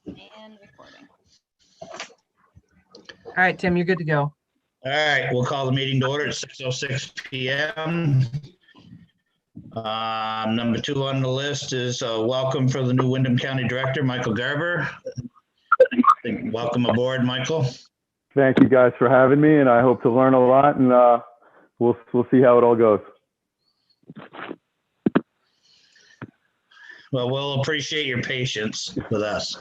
And recording. All right, Tim, you're good to go. All right, we'll call the meeting to order at 6:06 p.m. Number 2 on the list is welcome for the new Wyndham County Director, Michael Garber. Welcome aboard, Michael. Thank you guys for having me, and I hope to learn a lot, and we'll see how it all goes. Well, we'll appreciate your patience with us.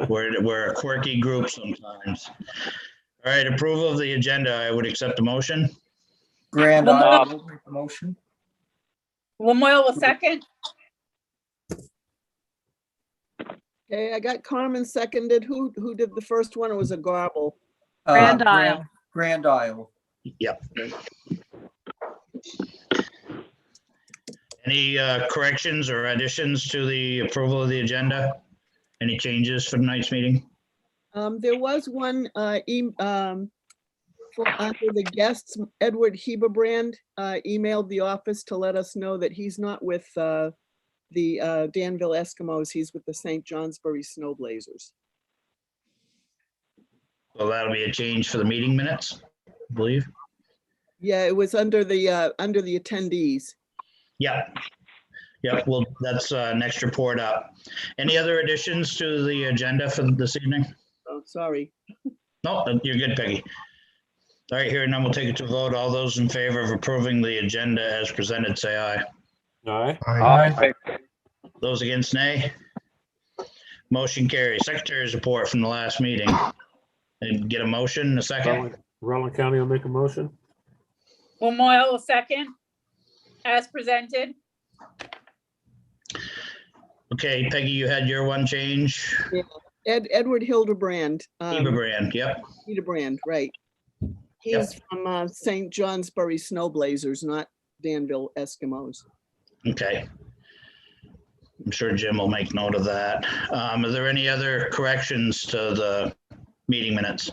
We're a quirky group sometimes. All right, approval of the agenda. I would accept the motion. Grand Isle will make the motion. Lamoille will second. Okay, I got Carmen seconded. Who did the first one? It was a garble. Grand Isle. Grand Isle. Yep. Any corrections or additions to the approval of the agenda? Any changes for tonight's meeting? There was one under the guests. Edward Heberbrand emailed the office to let us know that he's not with the Danville Eskimos. He's with the St. Johnsbury Snowblazers. Well, that'll be a change for the meeting minutes, I believe. Yeah, it was under the attendees. Yep. Yep. Well, that's next report up. Any other additions to the agenda for this evening? Oh, sorry. No, you're good, Peggy. All right, hearing none, we'll take it to a vote. All those in favor of approving the agenda as presented, say aye. Aye. Aye. Those against, nay. Motion carries. Secretary's report from the last meeting. And get a motion in a second. Rutland County will make a motion. Lamoille will second. As presented. Okay, Peggy, you had your one change. Edward Hildebrand. Heberbrand, yep. Hildebrand, right. He's from St. Johnsbury Snowblazers, not Danville Eskimos. Okay. I'm sure Jim will make note of that. Are there any other corrections to the meeting minutes?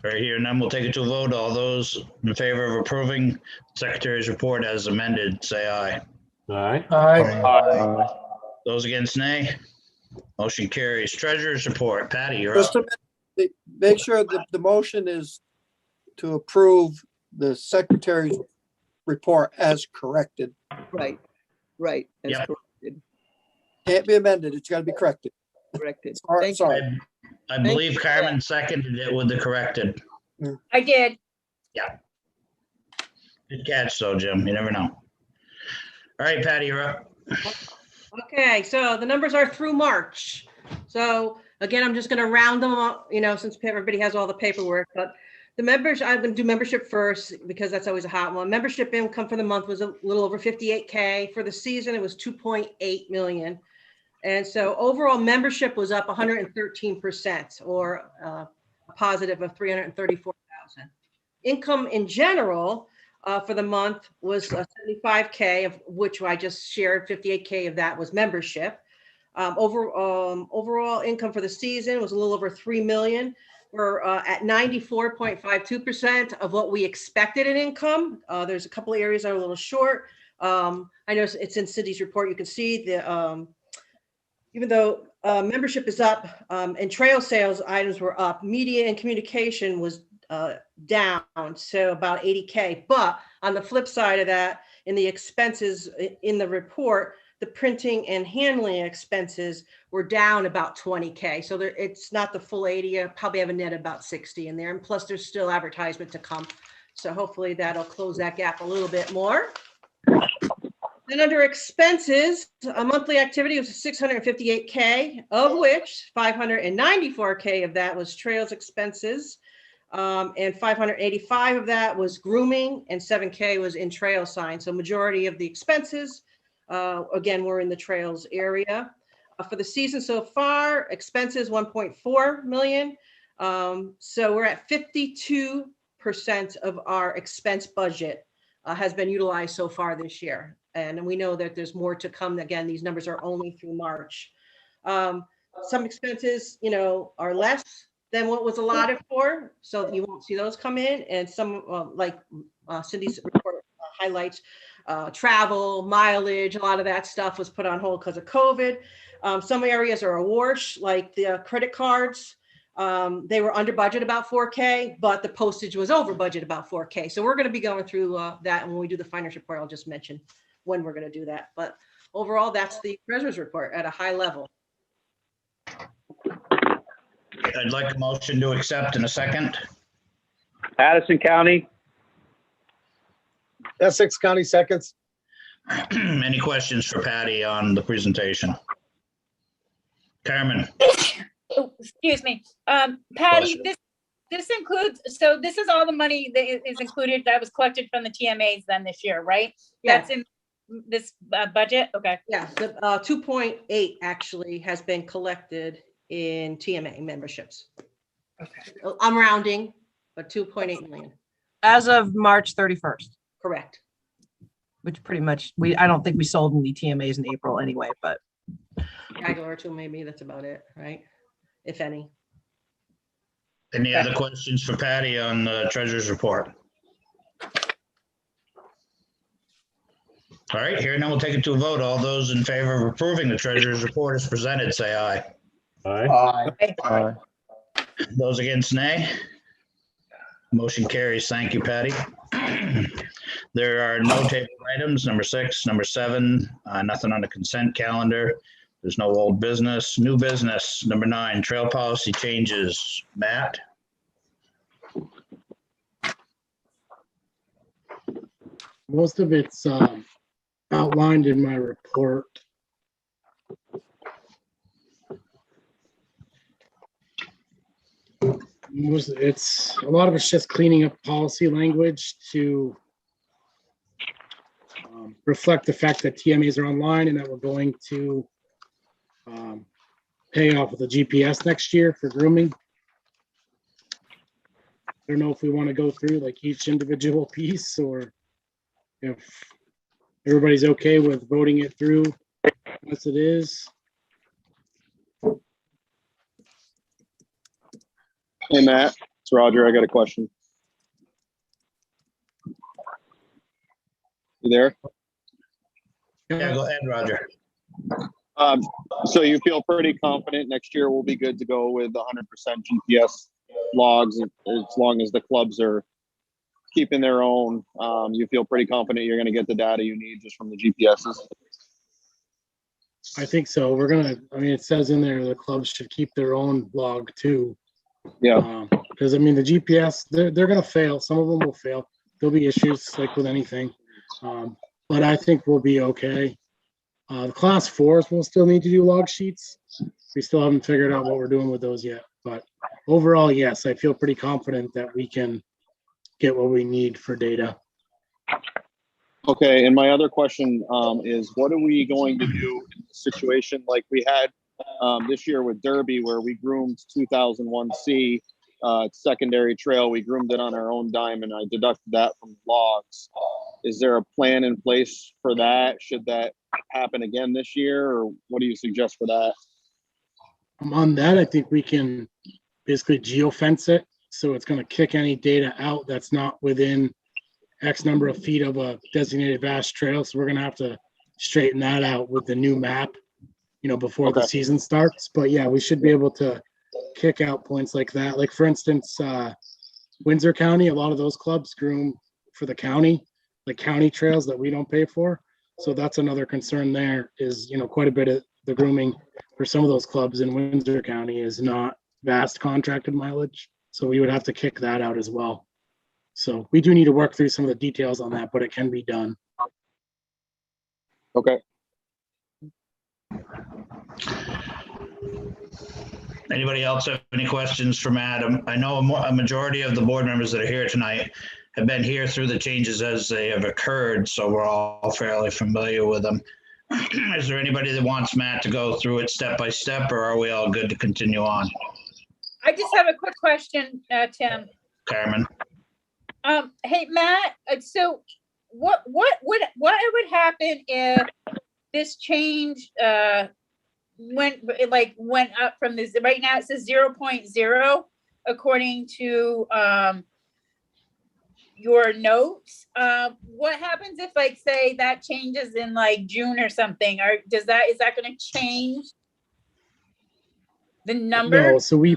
All right, here none, we'll take it to a vote. All those in favor of approving Secretary's report as amended, say aye. Aye. Aye. Those against, nay. Motion carries. Treasurer's report. Patty, you're Just up. a minute, make sure that the motion is to approve the secretary's report as corrected. Right. As Yep. corrected. Can't be amended. It's got to be corrected. Thank you. Sorry. I believe Carmen seconded it with the corrected. I did. Good catch though, Jim. You never know. All right, Patty, you're up. Okay, so the numbers are through March. So again, I'm just going to round them up, since everybody has all the paperwork, but the members, I'm going to do membership first because that's always a hot one. Membership income for the month was a little over 58K. For the season, it was 2.8 million. And so overall membership was up 113%, or a positive of 334,000. Income in general for the month was 75K, of which I just shared 58K of that was membership. Overall income for the season was a little over 3 million. We're at 94.52% of what we expected in income. There's a couple of areas that are a little short. I know it's in Cindy's report. You can see the even though membership is up and trail sales items were up, media and communication was down, so about 80K. But on the flip side of that, in the expenses in the report, the printing and handling expenses were down about 20K. So it's not the full 80. I probably have a net about 60 in there. And plus there's still advertisement to come. So hopefully that'll close that gap a little bit more. Then under expenses, a monthly activity was 658K, of which 594K of that was trails expenses, and 585 of that was grooming, and 7K was in trail signs. So majority of the expenses, again, were in the trails area. For the season so far, expenses 1.4 million. So we're at 52% of our expense budget has been utilized so far this year. And we know that there's more to come. Again, these numbers are only through March. Some expenses, are less than what was allotted for, so you won't see those come in. And some, like Cindy's report highlights, travel, mileage, a lot of that stuff was put on hold because of COVID. Some areas are a wash, like the credit cards. They were under budget about 4K, but the postage was over budget about 4K. So we're going to be going through that. And when we do the finance report, I'll just mention when we're going to do that. But overall, that's the treasurer's report at a high level. I'd like a motion to accept in a second. Addison County, Essex County seconds. Any questions for Patty on the presentation? Carmen? Oh, excuse me. Patty, this includes, so this is all the money that is included that was collected from the TMAs then this year, right? Yeah. That's in this budget? Okay. Yeah, the 2.8 actually has been collected in TMA memberships. Okay. I'm rounding, but 2.8 million, As of March 31st, correct. which pretty much, I don't think we sold any TMAs in April anyway, but Gaggle or two, maybe that's about it, right? If any. Any other questions for Patty on the treasurer's report? All right, here now we'll take it to a vote. All those in favor of approving the treasurer's report as presented, say aye. Aye. Aye. Those against, nay. Motion carries. Thank you, Patty. There are no table items, number 6, number 7, nothing on the consent calendar. There's no old business. New business, number 9, trail policy changes. Matt? Most of it's outlined in my report. A lot of it's just cleaning up policy language to reflect the fact that TMAs are online and that we're going to pay off with a GPS next year for grooming. I don't know if we want to go through like each individual piece or if everybody's okay with voting it through as it is. hey Matt, it's Roger. I got a question. You there? Yeah, go ahead, Roger. So you feel pretty confident next year we'll be good to go with 100% GPS logs as long as the clubs are keeping their own. You feel pretty confident you're going to get the data you need just from the GPSs? I think so. It says in there the clubs should keep their own log too. Yeah. Because the GPS, they're going to fail. Some of them will fail. There'll be issues like with anything. But I think we'll be okay. The class 4s will still need to do log sheets. We still haven't figured out what we're doing with those yet. But overall, yes, I feel pretty confident that we can get what we need for data. Okay, and my other question is, what are we going to do in a situation like we had this year with Derby, where we groomed 2001C secondary trail? We groomed it on our own dime, and I deducted that from logs. Is there a plan in place for that? Should that happen again this year, or what do you suggest for that? On that, I think we can basically geofence it. So it's going to kick any data out that's not within X number of feet of a designated vast trail. So we're going to have to straighten that out with the new map, before the season starts. But yeah, we should be able to kick out points like that. Like for instance, Windsor County, a lot of those clubs groom for the county, like county trails that we don't pay for. So that's another concern there is, quite a bit of the grooming for some of those clubs in Windsor County is not vast contracted mileage. So we would have to kick that out as well. So we do need to work through some of the details on that, but it can be done. Okay. Anybody else have any questions for Matt? I know a majority of the board members that are here tonight have been here through the changes as they have occurred, so we're all fairly familiar with them. Is there anybody that wants Matt to go through it step by step, or are we all good to continue on? I just have a quick question, Tim. Carmen? Hey, Matt, so what would happen if this change went up from this? Right now it says 0.0 according to your notes. What happens if, like, say that changes in like June or something? Or is that going to change The number? No, so we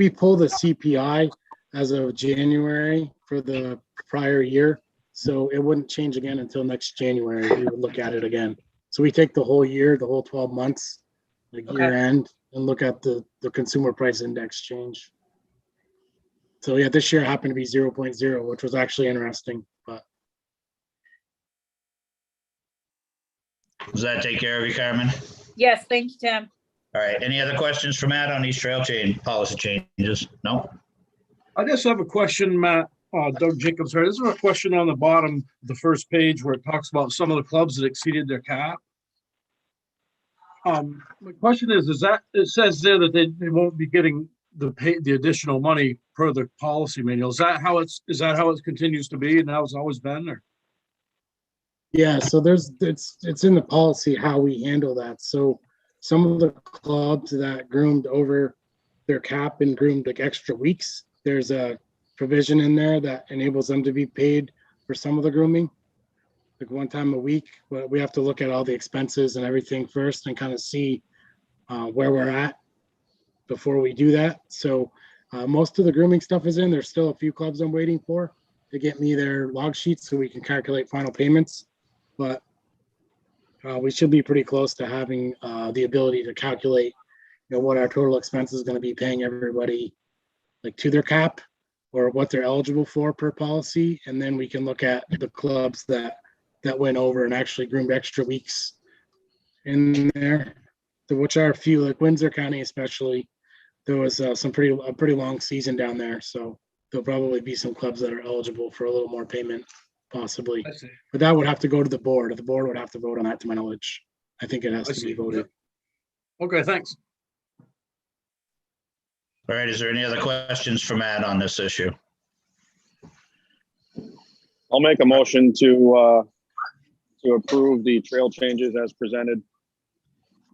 pull the CPI as of January for the prior year. So it wouldn't change again until next January. We would look at it again. So we take the whole year, the whole 12 months, like Okay. year end, and look at the consumer price index change. So yeah, this year happened to be 0.0, which was actually interesting, but Does that take care of you, Carmen? Yes, thank you, Tim. All right, any other questions for Matt on these trail change, policy changes? No? I just have a question, Matt. Doug Jacobs here. This is a question on the bottom of the first page where it talks about some of the clubs that exceeded their cap. My question is that it says there that they won't be getting the additional money per the policy manual. Is that how it continues to be and how it's always been, or? yeah, so it's in the policy how we handle that. So some of the clubs that groomed over their cap and groomed like extra weeks, there's a provision in there that enables them to be paid for some of the grooming, like one time a week. But we have to look at all the expenses and everything first and kind of see where we're at before we do that. So most of the grooming stuff is in. There's still a few clubs I'm waiting for to get me their log sheets so we can calculate final payments. But we should be pretty close to having the ability to calculate, what our total expense is going to be paying everybody, like to their cap or what they're eligible for per policy, and then we can look at the clubs that went over and actually groomed extra weeks in there, which are a few, like Windsor County especially. There was a pretty long season down there, so there'll probably be some clubs that are eligible for a little more payment. Possibly, I see. but that would have to go to the board. The board would have to vote on that, to my knowledge. I think it has I to be see. voted. Okay, thanks. All right, is there any other questions for Matt on this issue? I'll make a motion to approve the trail changes as presented.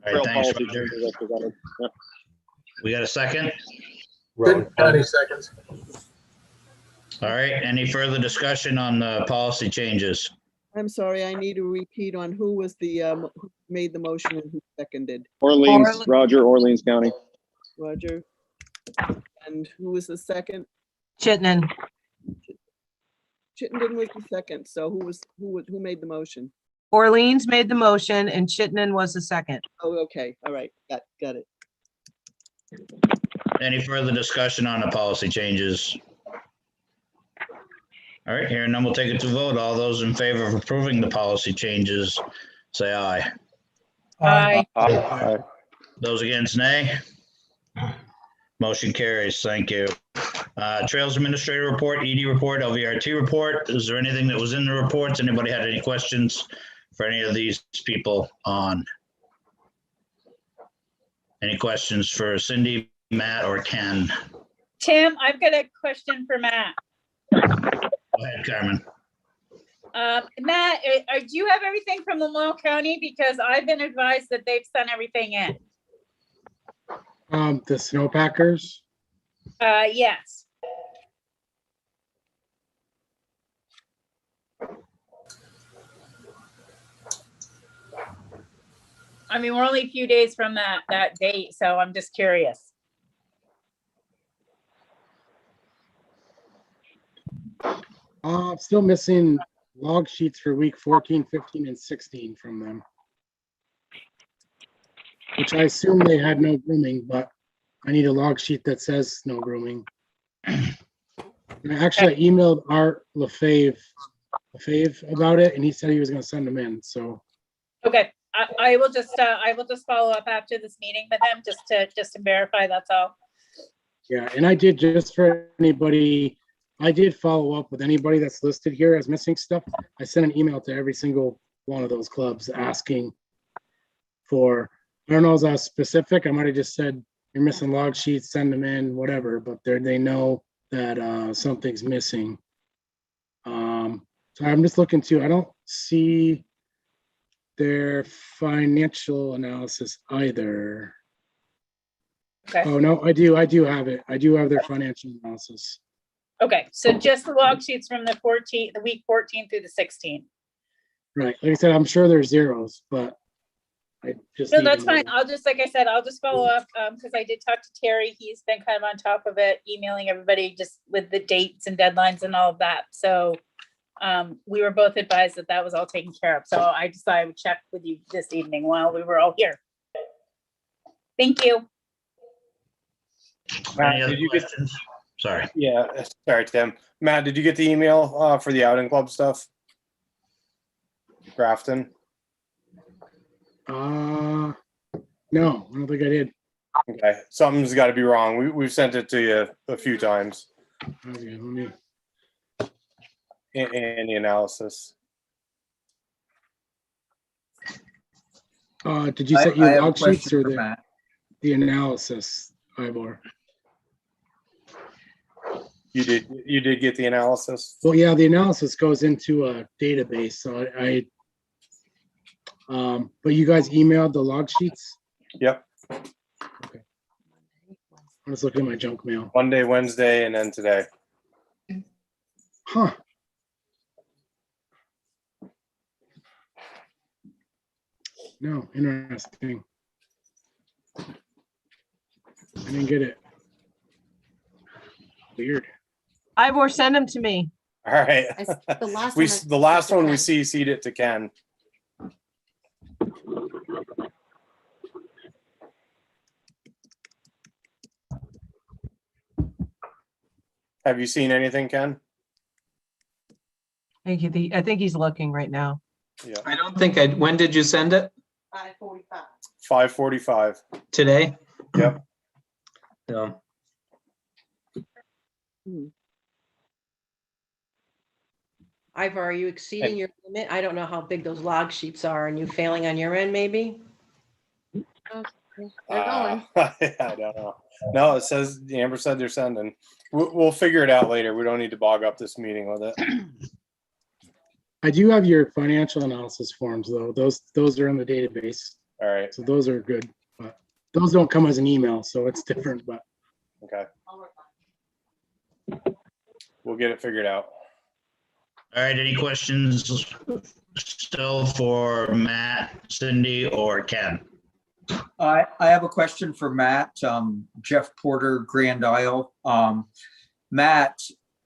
All Trail right, thanks, policy Roger. changes as presented. Yep. We got a second? Seconds. All right, any further discussion on the policy changes? I'm sorry, I need to repeat on who was who made the motion and who seconded. Orleans, Roger, Orleans County. Roger. And who was the second? Chittenden. Chittenden was the second. So who made the motion? Orleans made the motion and Chittenden was the second. Oh, okay. All right. Got it. Any further discussion on the policy changes? All right, hearing none, we'll take it to vote. All those in favor of approving the policy changes, say aye. Aye. Aye. Those against, nay. Motion carries. Thank you. Trails Administrator Report, ED Report, LVRT Report. Is there anything that was in the reports? Anybody had any questions for any of these people on? Any questions for Cindy, Matt, or Ken? Tim, I've got a question for Matt. Go ahead, Carmen. Matt, do you have everything from Lamoille County? Because I've been advised that they've sent everything in. The snowpackers. Yes. I mean, we're only a few days from that date, so I'm just curious. Still missing log sheets for week 14, 15, and 16 from them. Which I assume they had no grooming, but I need a log sheet that says no grooming. And actually, I emailed Art Lefebvre about it, and he said he was going to send them in. So Okay, I will just follow up after this meeting with him just to verify. That's all. yeah, and I did, just for anybody, I did follow up with anybody that's listed here as missing stuff. I sent an email to every single one of those clubs asking for, I don't know if I was specific. I might have just said, you're missing log sheets, send them in, whatever, but they know that something's missing. So I'm just looking to, I don't see their financial analysis either. Okay. Oh, no, I do have it. I do have their financial analysis. Okay, so just the log sheets from the week 14 through the 16. Right. Like I said, I'm sure there's zeros, but I just No, need to that's fine. know. I'll just, like I said, I'll just follow up, because I did talk to Terry. He's been kind of on top of it, emailing everybody just with the dates and deadlines and all of that. So we were both advised that that was all taken care of. So I decided I would check with you this evening while we were all here. Thank you. Any other did you get- questions? Sorry. Yeah, sorry, Tim. Matt, did you get the email for the outing club stuff? Grafton? No, I don't think I did. Okay, something's got to be wrong. We've sent it to you a few times Okay, let me. in the analysis. Did you set I your have a log sheets question or for the Matt. analysis, Ivor? You did get the analysis? Well, yeah, the analysis goes into a database, so but you guys emailed the log sheets? Yep. Okay. I was looking at my junk mail. Monday, Wednesday, and then today. Huh. No, interesting. I didn't get it. Weird. Ivor, send them to me. All right. The last We one is- the last one we CC'd it to Ken. Have you seen anything, Ken? I think he's looking right now. Yeah. I don't think when did you send it? 5:45. 5:45. Today? Yep. No. Ivor, are you exceeding your limit? I don't know how big those log sheets are. And you failing on your end, maybe? They're going. I don't know. No, it says Amber said they're sending. We'll figure it out later. We don't need to bog up this meeting with it. I do have your financial analysis forms though. Those are in the database. All right. So those are good, but those don't come as an email, so it's different, but Okay. We'll get it figured out. All right, any questions still for Matt, Cindy, or Ken? I have a question for Matt, Jeff Porter, Grand Isle. Matt,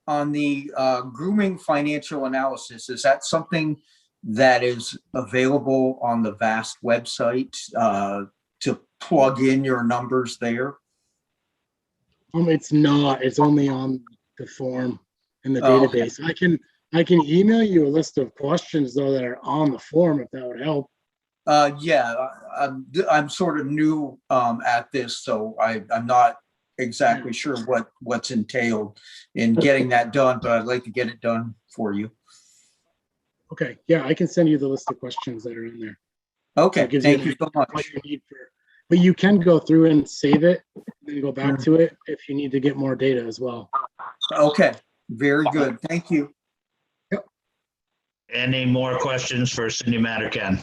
on the grooming financial analysis, is that something that is available on the VAST website to plug in your numbers there? it's not. It's only on the form in the Oh, okay. database. I can email you a list of questions though that are on the form if that would help. Yeah, I'm sort of new at this, so I'm not exactly sure what's entailed in getting that done, but I'd like to get it done for you. Okay, yeah, I can send you the list of questions that are in there. Okay, That gives thank an you so idea much. what you need for, but you can go through and save it and go back to it if you need to get more data as well. Okay, very good. Thank you. Any more questions for Cindy, Matt, or Ken?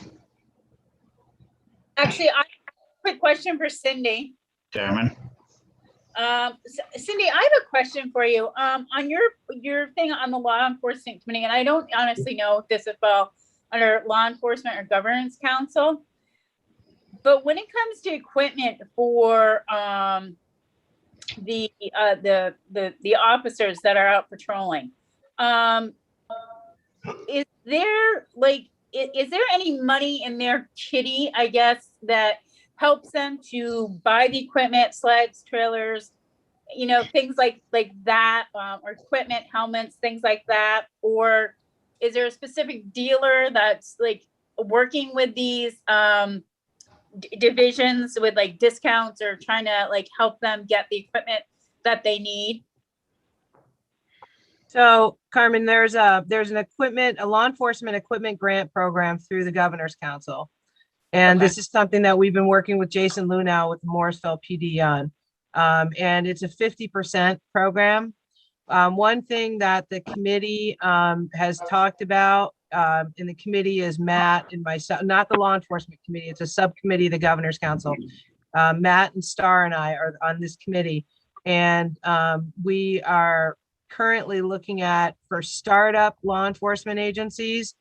Actually, I have a quick question for Cindy. Chairman? Cindy, I have a question for you. On your thing on the law enforcement committee, and I don't honestly know if this is well under law enforcement or governance council, but when it comes to equipment for the officers that are out patrolling, is there is there any money in their kitty, I guess, that helps them to buy the equipment, sleds, trailers, things like that, or equipment, helmets, things like that? Or is there a specific dealer that's like working with these divisions with like discounts or trying to like help them get the equipment that they need? So Carmen, there's a law enforcement equipment grant program through the Governor's Council. And Okay. this is something that we've been working with Jason Lunow with the Morrisville PD on. And it's a 50% program. One thing that the committee has talked about in the committee is Matt and myself, not the law enforcement committee, it's a subcommittee of the Governor's Council. Matt and Star and I are on this committee. And we are currently looking at for startup law enforcement agencies,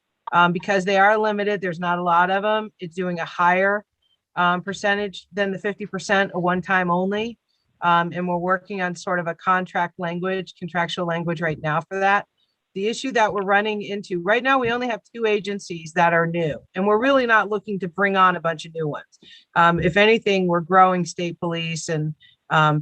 because they are limited, there's not a lot of them, it's doing a hire percentage than the 50%, a one-time only. And we're working on sort of a contractual language right now for that. The issue that we're running into right now, we only have 2 agencies that are new, and we're really not looking to bring on a bunch of new ones. If anything, we're growing state police and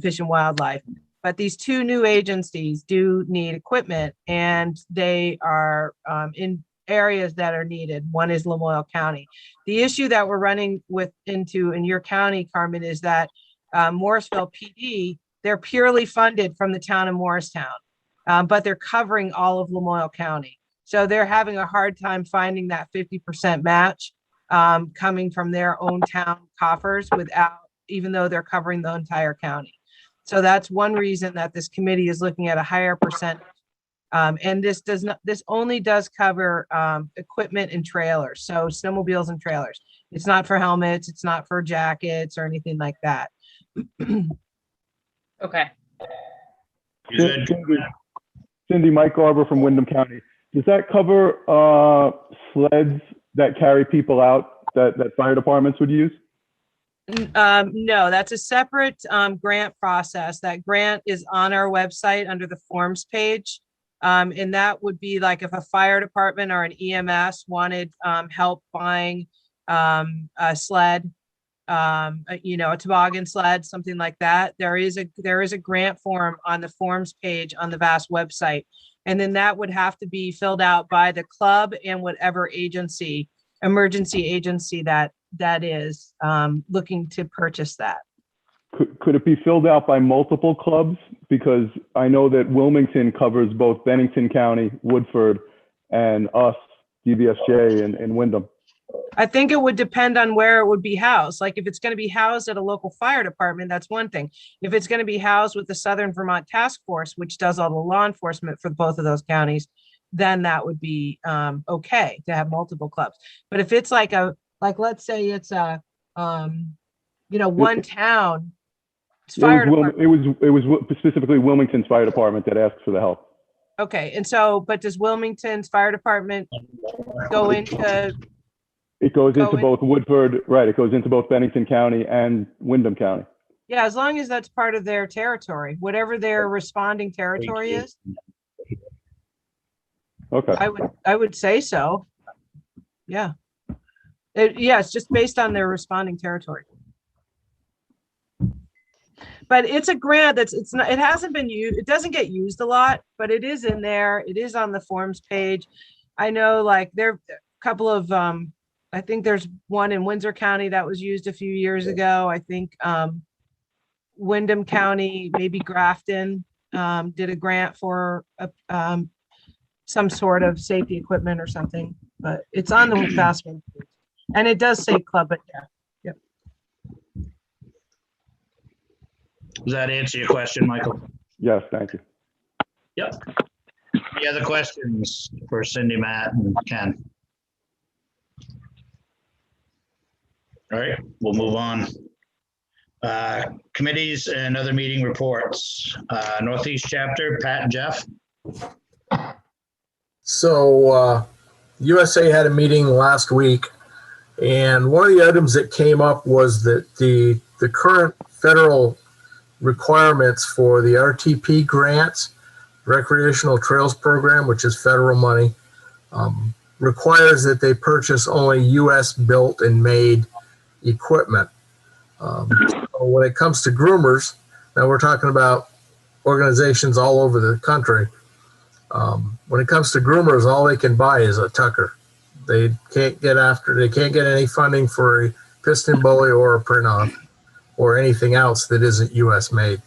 Fish and Wildlife. But these 2 new agencies do need equipment, and they are in areas that are needed. One is Lamoille County. The issue that we're running into in your county, Carmen, is that Morrisville PD, they're purely funded from the town of Morristown, but they're covering all of Lamoille County. So they're having a hard time finding that 50% match coming from their own town coffers even though they're covering the entire county. So that's one reason that this committee is looking at a higher percentage. And this only does cover equipment and trailers, so snowmobiles and trailers. It's not for helmets, it's not for jackets or anything like that. Okay. Cindy, Mike Garber from Windham County. Does that cover sleds that carry people out that fire departments would use? No, that's a separate grant process. That grant is on our website under the forms page. And that would be like if a fire department or an EMS wanted help buying a sled, a toboggan sled, something like that. There is a grant form on the forms page on the VAST website. And then that would have to be filled out by the club and whatever emergency agency that is looking to purchase that. Could it be filled out by multiple clubs? Because I know that Wilmington covers both Bennington County, Woodford, and us, DBSJ, and Windham. I think it would depend on where it would be housed. Like if it's going to be housed at a local fire department, that's one thing. If it's going to be housed with the Southern Vermont Task Force, which does all the law enforcement for both of those counties, then that would be okay to have multiple clubs. But if it's let's say it's a, one town fire department. It was specifically Wilmington's fire department that asked for the help. Okay, and so, but does Wilmington's fire department go into? It goes into both Woodford, right? It goes into both Bennington County and Windham County. Yeah, as long as that's part of their territory, whatever their responding territory is. Okay. I would say so. Yeah. It's just based on their responding territory. But it's a grant it hasn't been used. It doesn't get used a lot, but it is in there. It is on the forms page. I know there are a couple of, I think there's one in Windsor County that was used a few years ago. I think Windham County, maybe Grafton did a grant for some sort of safety equipment or something, but it's on the fast one. And it does say club, but yeah. Yep. Does that answer your question, Michael? Yes, thank you. Yep. Any other questions for Cindy, Matt, and Ken? All right, we'll move on. Committees and other meeting reports. Northeast chapter, Pat and Jeff. So USA had a meeting last week, and one of the items that came up was that the current federal requirements for the RTP grants, Recreational Trails Program, which is federal money, requires that they purchase only US built and made equipment. So when it comes to groomers, now we're talking about organizations all over the country. When it comes to groomers, all they can buy is a tucker. They can't get any funding for a piston bully or a print off or anything else that isn't US made.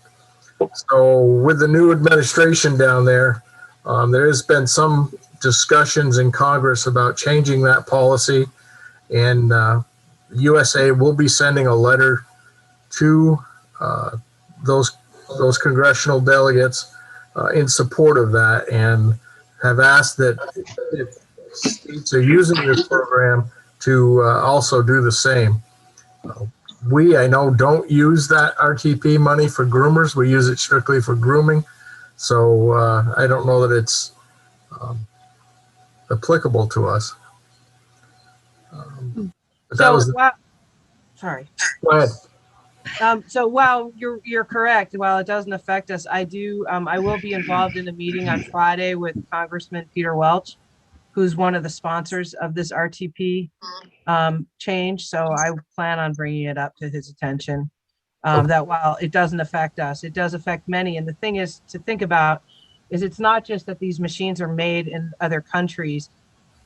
So with the new administration down there, there has been some discussions in Congress about changing that policy, and USA will be sending a letter to those congressional delegates in support of that, and have asked that if states are using this program to also do the same. I know, don't use that RTP money for groomers. We use it strictly for grooming. So I don't know that it's applicable to us. sorry. Go ahead. So while you're correct, while it doesn't affect us, I will be involved in a meeting on Friday with Congressman Peter Welch, who's one of the sponsors of this RTP change. So I plan on bringing it up to his attention. That while it doesn't affect us, it does affect many. And the thing is to think about is it's not just that these machines are made in other countries.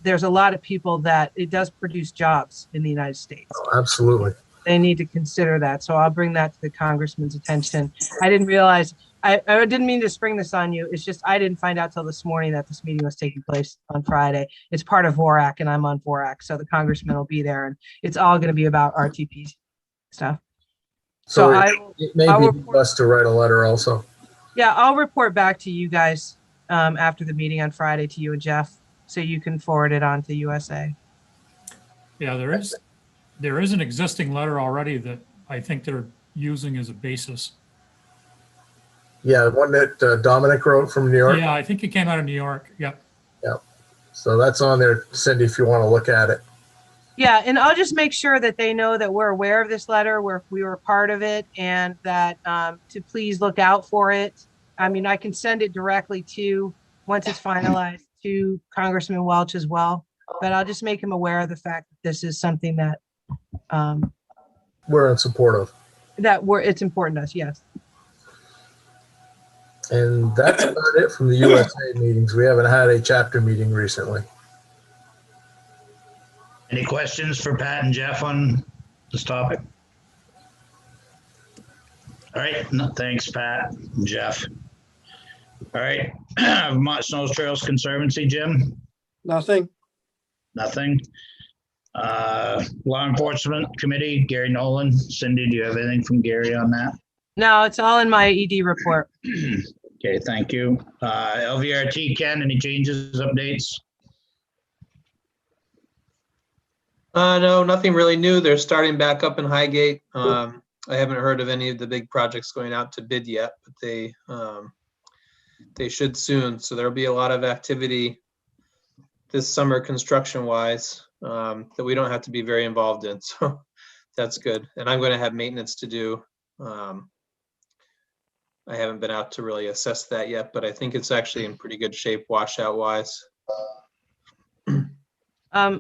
There's a lot of people that it does produce jobs in the United States. Oh, absolutely. They need to consider that. So I'll bring that to the congressman's attention. I didn't realize, I didn't mean to spring this on you. It's just, I didn't find out till this morning that this meeting was taking place on Friday. It's part of VORAC and I'm on VORAC. So the congressman will be there and it's all going to be about RTP stuff. So I'll it may be best to write a letter also. Yeah, I'll report back to you guys after the meeting on Friday, to you and Jeff, so you can forward it on to USA. Yeah, there is an existing letter already that I think they're using as a basis. Yeah, one that Dominic wrote from New York. Yeah, I think it came out of New York. Yep. Yeah. So that's on there, Cindy, if you want to look at it. Yeah, and I'll just make sure that they know that we're aware of this letter, we were part of it, and that to please look out for it. I mean, I can send it directly to, once it's finalized, to Congressman Welch as well, but I'll just make him aware of the fact that this is something that we're in support of. It's important to us, yes. And that's about it from the USA meetings. We haven't had a chapter meeting recently. Any questions for Pat and Jeff on this topic? All right, no, thanks, Pat and Jeff. All right, Vermont Snow Trails Conservancy, Jim? Nothing. Nothing. Law Enforcement Committee, Gary Nolan. Cindy, do you have anything from Gary on that? No, it's all in my ED report. Okay, thank you. LVRT, Ken, any changes, updates? No, nothing really new. They're starting back up in Highgate. I haven't heard of any of the big projects going out to bid yet, but they should soon. So there'll be a lot of activity this summer construction wise that we don't have to be very involved in. So that's good. And I'm going to have maintenance to do. I haven't been out to really assess that yet, but I think it's actually in pretty good shape washout wise.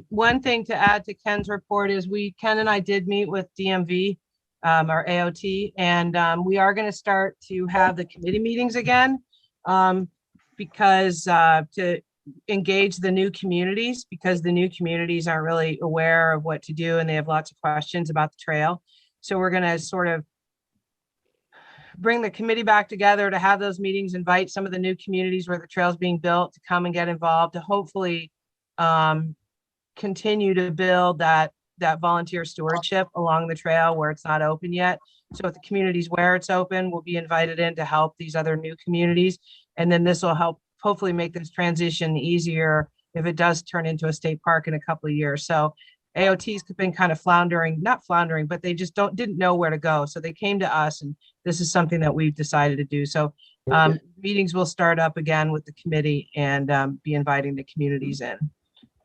One thing to add to Ken's report is Ken and I did meet with DMV, our AOT, and we are going to start to have the committee meetings again because to engage the new communities, because the new communities aren't really aware of what to do and they have lots of questions about the trail. So we're going to sort of bring the committee back together to have those meetings, invite some of the new communities where the trail is being built to come and get involved, to hopefully continue to build that volunteer stewardship along the trail where it's not open yet. So if the communities where it's open will be invited in to help these other new communities. And then this will help hopefully make this transition easier if it does turn into a state park in a couple of years. So AOT's been kind of not floundering, but they just didn't know where to go. So they came to us and this is something that we've decided to do. So meetings will start up again with the committee and be inviting the communities in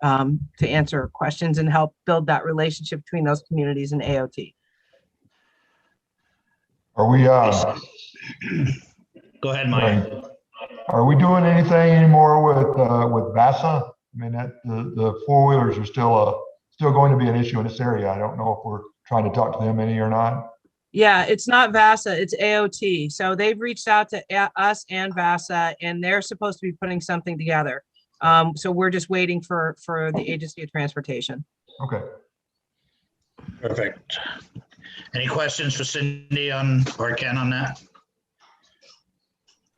to answer questions and help build that relationship between those communities and AOT. Are we, go ahead, Mike. Are we doing anything anymore with VASA? I mean, the four-wheelers are still going to be an issue in this area. I don't know if we're trying to talk to them any or not. Yeah, it's not VASA, it's AOT. So they've reached out to us and VASA, and they're supposed to be putting something together. So we're just waiting for the Agency of Transportation. Okay. Perfect. Any questions for Cindy or Ken on that?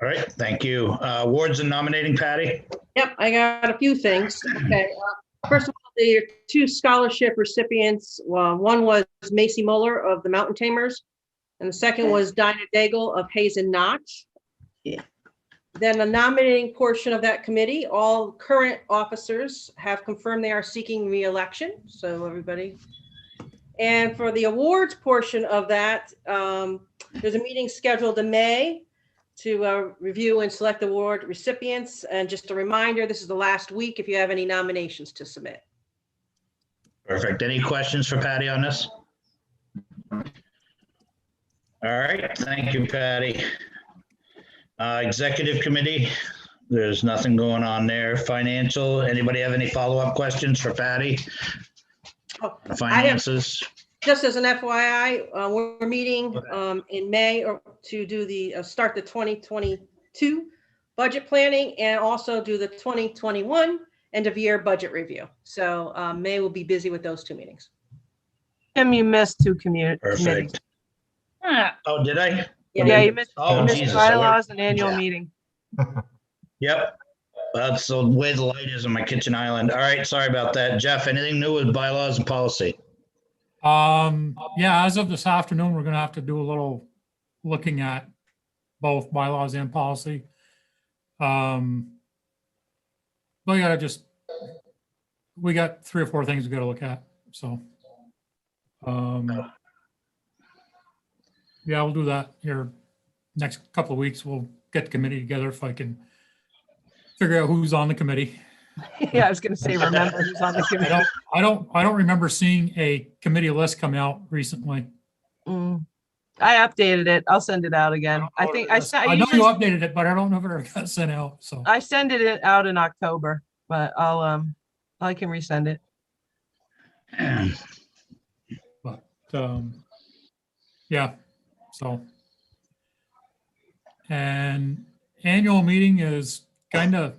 All right, thank you. Awards and nominating, Patty? Yep, I got a few things. Okay. First of all, the two scholarship recipients, one was Macy Muller of the Mountain Tamers, and the second was Dinah Daigle of Hazen Notch. Yeah. Then the nominating portion of that committee, all current officers have confirmed they are seeking re-election. So everybody. And for the awards portion of that, there's a meeting scheduled in May to review and select award recipients. And just a reminder, this is the last week if you have any nominations to submit. Perfect. Any questions for Patty on this? All right, thank you, Patty. Executive Committee, there's nothing going on there. Financial, anybody have any follow-up questions for Patty? Oh, Finances? Just as an FYI, we're meeting in May to do start the 2022 budget planning and also do the 2021 end of year budget review. So May will be busy with those two meetings. Tim, you missed two committees. Perfect. Oh, did I? Yeah, you missed, Oh, you missed Jesus. bylaws and annual Yeah. meeting. Yep. That's the way the light is on my kitchen island. All right, sorry about that. Jeff, anything new with bylaws and policy? Yeah, as of this afternoon, we're gonna have to do a little looking at both bylaws and policy. We got 3 or 4 things we gotta look at, so. Yeah, we'll do that here next couple of weeks. We'll get the committee together if I can figure out who's on the committee. Yeah, I was gonna say, remember who's on the committee. I don't remember seeing a committee list come out recently. I updated it. I'll send it out again. I think I I know you updated it, but I don't know if it ever got sent out, so. I sent it out in October, but I can resend it. But yeah, so. And annual meeting is kind of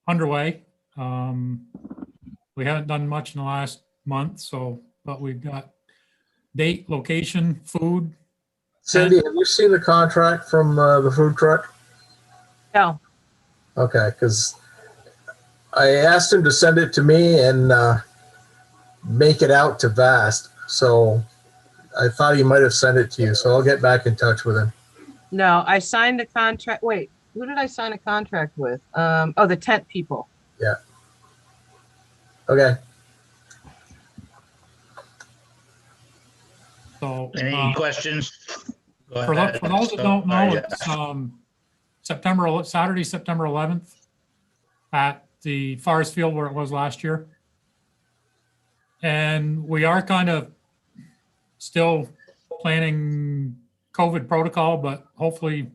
underway. We haven't done much in the last month, so, but we've got date, location, food. Cindy, have you seen the contract from the food truck? No. Okay, because I asked him to send it to me and make it out to Vast. So I thought he might have sent it to you. So I'll get back in touch with him. No, I signed a contract. Wait, who did I sign a contract with? Oh, the tent people. Yeah. Okay. So. Any questions? For those that don't know, it's Saturday, September 11th at the Forest Field where it was last year. And we are kind of still planning COVID protocol, but hopefully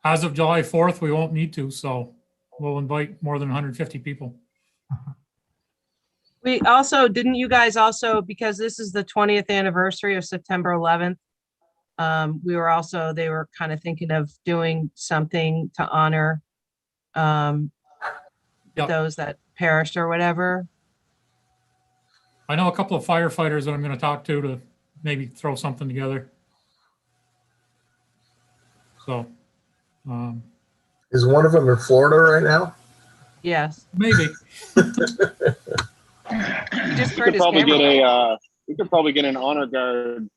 as of July 4th, we won't need to. So we'll invite more than 150 people. We also, didn't you guys also, because this is the 20th anniversary of September 11th, they were kind of thinking of doing something to honor those that perished or whatever. I know a couple of firefighters that I'm going to talk to maybe throw something together. So. Is one of them in Florida right now? Yes. Maybe. We could probably get an honor guard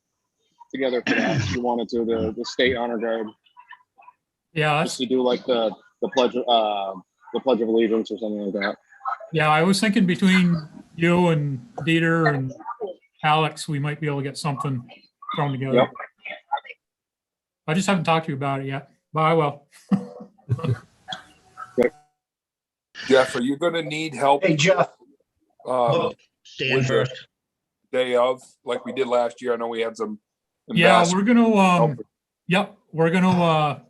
together for that if you wanted to, the state honor guard. Yeah. Just to do like the pledge of allegiance or something like that. Yeah, I was thinking between you and Dieter and Alex, we might be able to get something thrown together. Yep. I just haven't talked to you about it yet, but I will. Jeff, are you going to need help? Hey, Jeff. Stand first. Day of, like we did last year. I know we had some. Yeah, we're going to, we're going to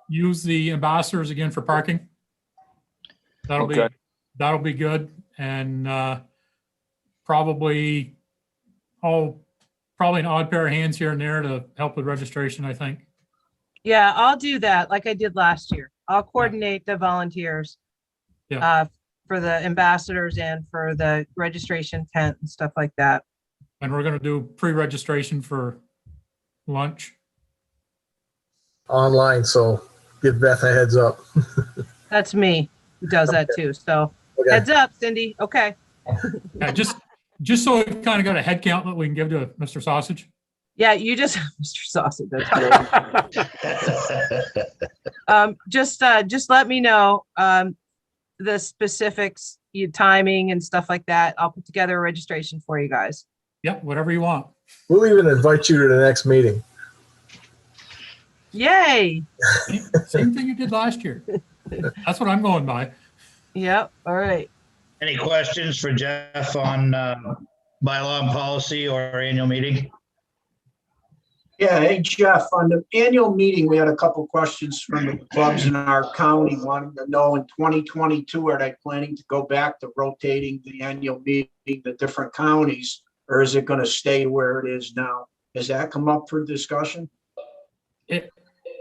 use the ambassadors again for parking. That'll be good. And probably an odd pair of hands here and there to help with registration, I think. Yeah, I'll do that like I did last year. I'll coordinate the volunteers for the ambassadors and for the registration tent and stuff like that. And we're going to do pre-registration for lunch. Online, so give Beth a heads up. That's me who does that too. So heads up, Cindy. Okay. Yeah, just so we kind of got a head count that we can give to Mr. Sausage. Yeah, you just, Mr. Sausage, that's great. Just let me know the specifics, timing and stuff like that. I'll put together a registration for you guys. Yep, whatever you want. We'll even invite you to the next meeting. Yay. Same thing you did last year. That's what I'm going by. Yep, all right. Any questions for Jeff on bylaw and policy or annual meeting? Yeah, hey Jeff, on the annual meeting, we had a couple questions from the clubs in our county wanting to know in 2022, are they planning to go back to rotating the annual meeting to different counties? Or is it going to stay where it is now? Has that come up for discussion? It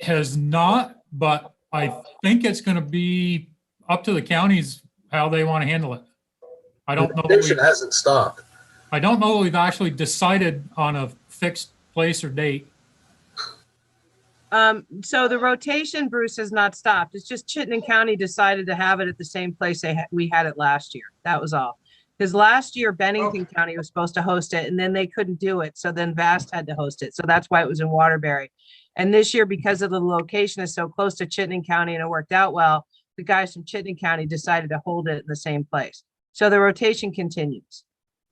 has not, but I think it's going to be up to the counties how they want to handle it. I don't know. Rotation hasn't stopped. I don't know that we've actually decided on a fixed place or date. So the rotation, Bruce, has not stopped. It's just Chittenden County decided to have it at the same place we had it last year. That was all. Because last year Bennington County was supposed to host it and then they couldn't do it. So then Vast had to host it. So that's why it was in Waterbury. And this year, because of the location is so close to Chittenden County and it worked out well, the guys from Chittenden County decided to hold it in the same place. So the rotation continues.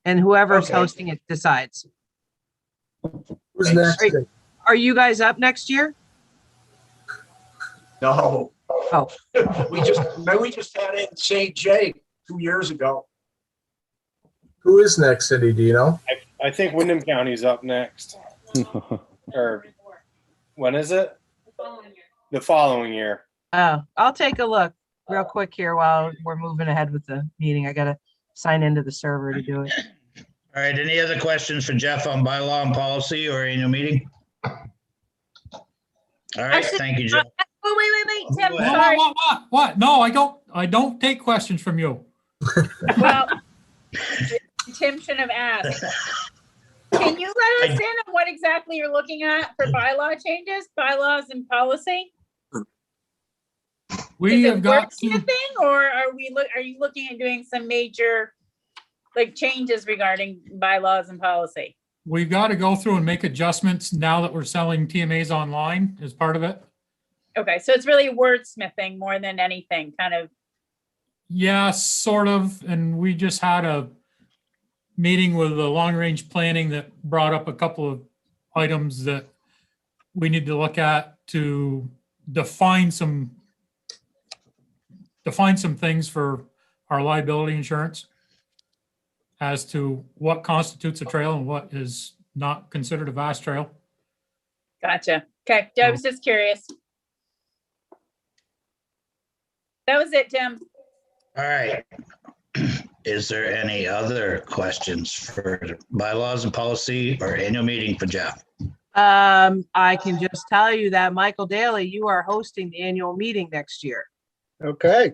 And whoever's hosting it decides. Who's next? Are you guys up next year? No. Oh. We just had it in St. Jay 2 years ago. Who is next, Cindy? Do you know? I think Wyndham County's up next. Or when is it? The following year. Oh, I'll take a look real quick here while we're moving ahead with the meeting. I gotta sign into the server to do it. All right, any other questions for Jeff on bylaw and policy or annual meeting? All right, thank you, Jeff. Wait, Tim, Go ahead. sorry. What? No, I don't take questions from you. Well, Tim shouldn't have asked. Can you let us in on what exactly you're looking at for bylaw changes, bylaws and policy? We have got to, wordsmithing, or are you looking at doing some major changes regarding bylaws and policy? we've got to go through and make adjustments now that we're selling TMAs online as part of it. Okay, so it's really wordsmithing more than anything, kind of. Yeah, sort of. And we just had a meeting with the long range planning that brought up a couple of items that we need to look at to define some things for our liability insurance as to what constitutes a trail and what is not considered a vast trail. Gotcha. Okay, I was just curious. That was it, Tim. All right. Is there any other questions for bylaws and policy or annual meeting for Jeff? I can just tell you that Michael Daly, you are hosting the annual meeting next year. Okay,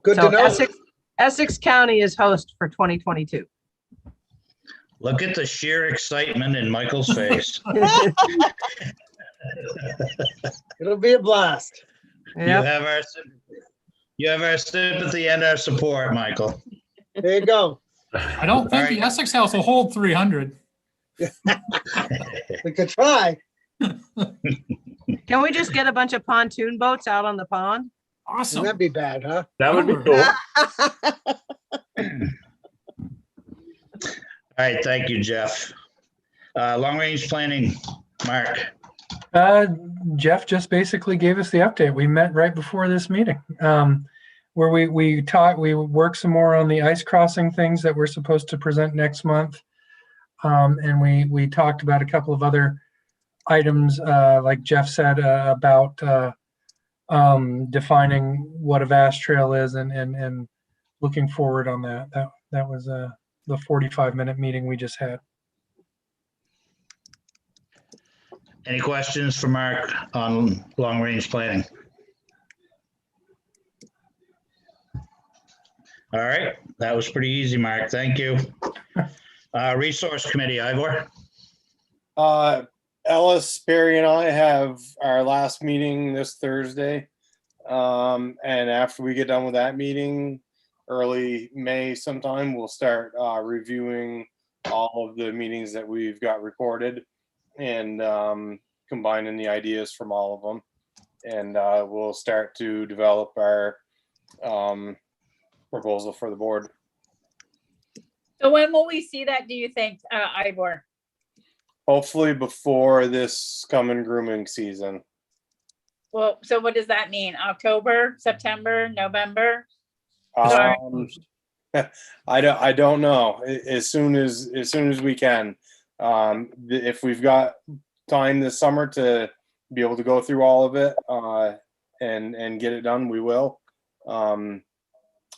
good So to know. Essex County is host for 2022. Look at the sheer excitement in Michael's face. It'll be a blast. Yep. You have our sympathy and our support, Michael. There you go. I don't think the Essex House will hold 300. We could try. Can we just get a bunch of pontoon boats out on the pond? Awesome. That'd be bad, huh? That would be cool. All right, thank you, Jeff. Long range planning, Mark. Jeff just basically gave us the update. We met right before this meeting, where we worked some more on the ice crossing things that we're supposed to present next month. And we talked about a couple of other items, like Jeff said, about defining what a vast trail is and looking forward on that. That was the 45-minute meeting we just had. Any questions for Mark on long range planning? All right, that was pretty easy, Mark. Thank you. Resource Committee, Ivor. Ellis, Barry, and I have our last meeting this Thursday. And after we get done with that meeting, early May sometime, we'll start reviewing all of the meetings that we've got recorded and combining the ideas from all of them. And we'll start to develop our proposal for the board. So when will we see that, do you think, Ivor? Hopefully before this coming grooming season. Well, so what does that mean? October, September, November? I don't know. As soon as we can. If we've got time this summer to be able to go through all of it and get it done, we will.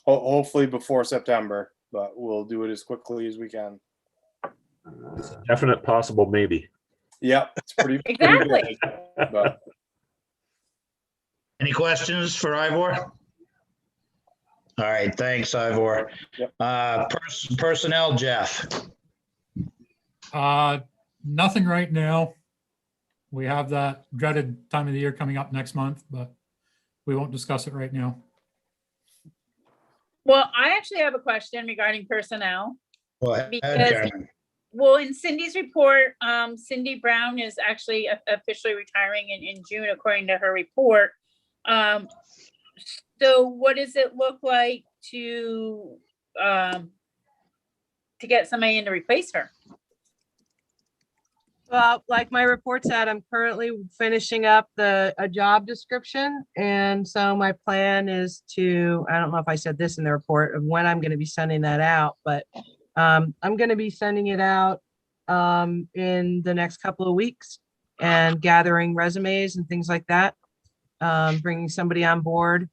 Hopefully before September, but we'll do it as quickly as we can. Definite possible maybe. Yeah, it's pretty Exactly. big, but Any questions for Ivor? All right, thanks, Ivor. Personnel, Jeff. Nothing right now. We have that dreaded time of the year coming up next month, but we won't discuss it right now. Well, I actually have a question regarding personnel. Go ahead, Because, Carmen. well, in Cindy's report, Cindy Brown is actually officially retiring in June, according to her report. So what does it look like to get somebody in to replace her? Well, like my report said, I'm currently finishing up a job description. And so my plan is to, I don't know if I said this in the report of when I'm going to be sending that out, but I'm going to be sending it out in the next couple of weeks and gathering resumes and things like that. Bringing somebody on board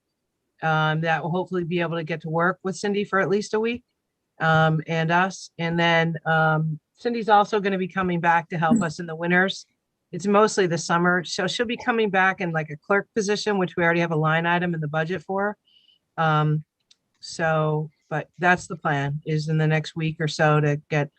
that will hopefully be able to get to work with Cindy for at least a week and us. And then Cindy's also going to be coming back to help us in the winters. It's mostly the summer. So she'll be coming back in like a clerk position, which we already have a line item in the budget for. But that's the plan, is in the next week or so to get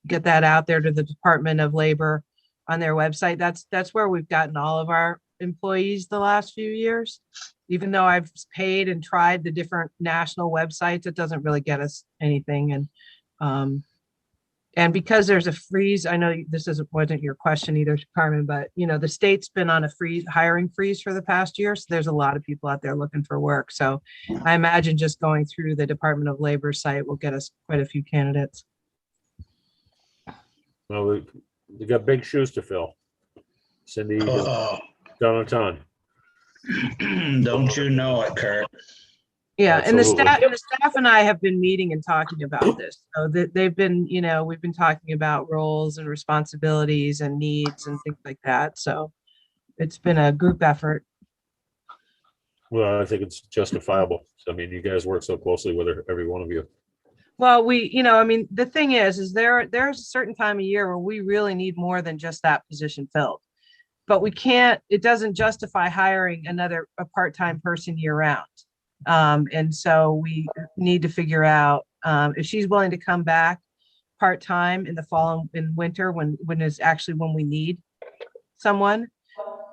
that out there to the Department of Labor on their website. That's where we've gotten all of our employees the last few years. Even though I've paid and tried the different national websites, it doesn't really get us anything. And because there's a freeze, I know this wasn't your question either, Carmen, but the state's been on a hiring freeze for the past year. So there's a lot of people out there looking for work. So I imagine just going through the Department of Labor site will get us quite a few candidates. Well, we got big shoes to fill. Cindy has done a ton. Don't you know it, Kurt? Yeah, and the Absolutely. staff and I have been meeting and talking about this. So they've been, we've been talking about roles and responsibilities and needs and things like that. So it's been a group effort. Well, I think it's justifiable. I mean, you guys work so closely with her, every one of you. Well, the thing is there's a certain time of year where we really need more than just that position filled. But we can't, it doesn't justify hiring a part-time person year round. And so we need to figure out if she's willing to come back part-time in the fall and winter when is actually when we need someone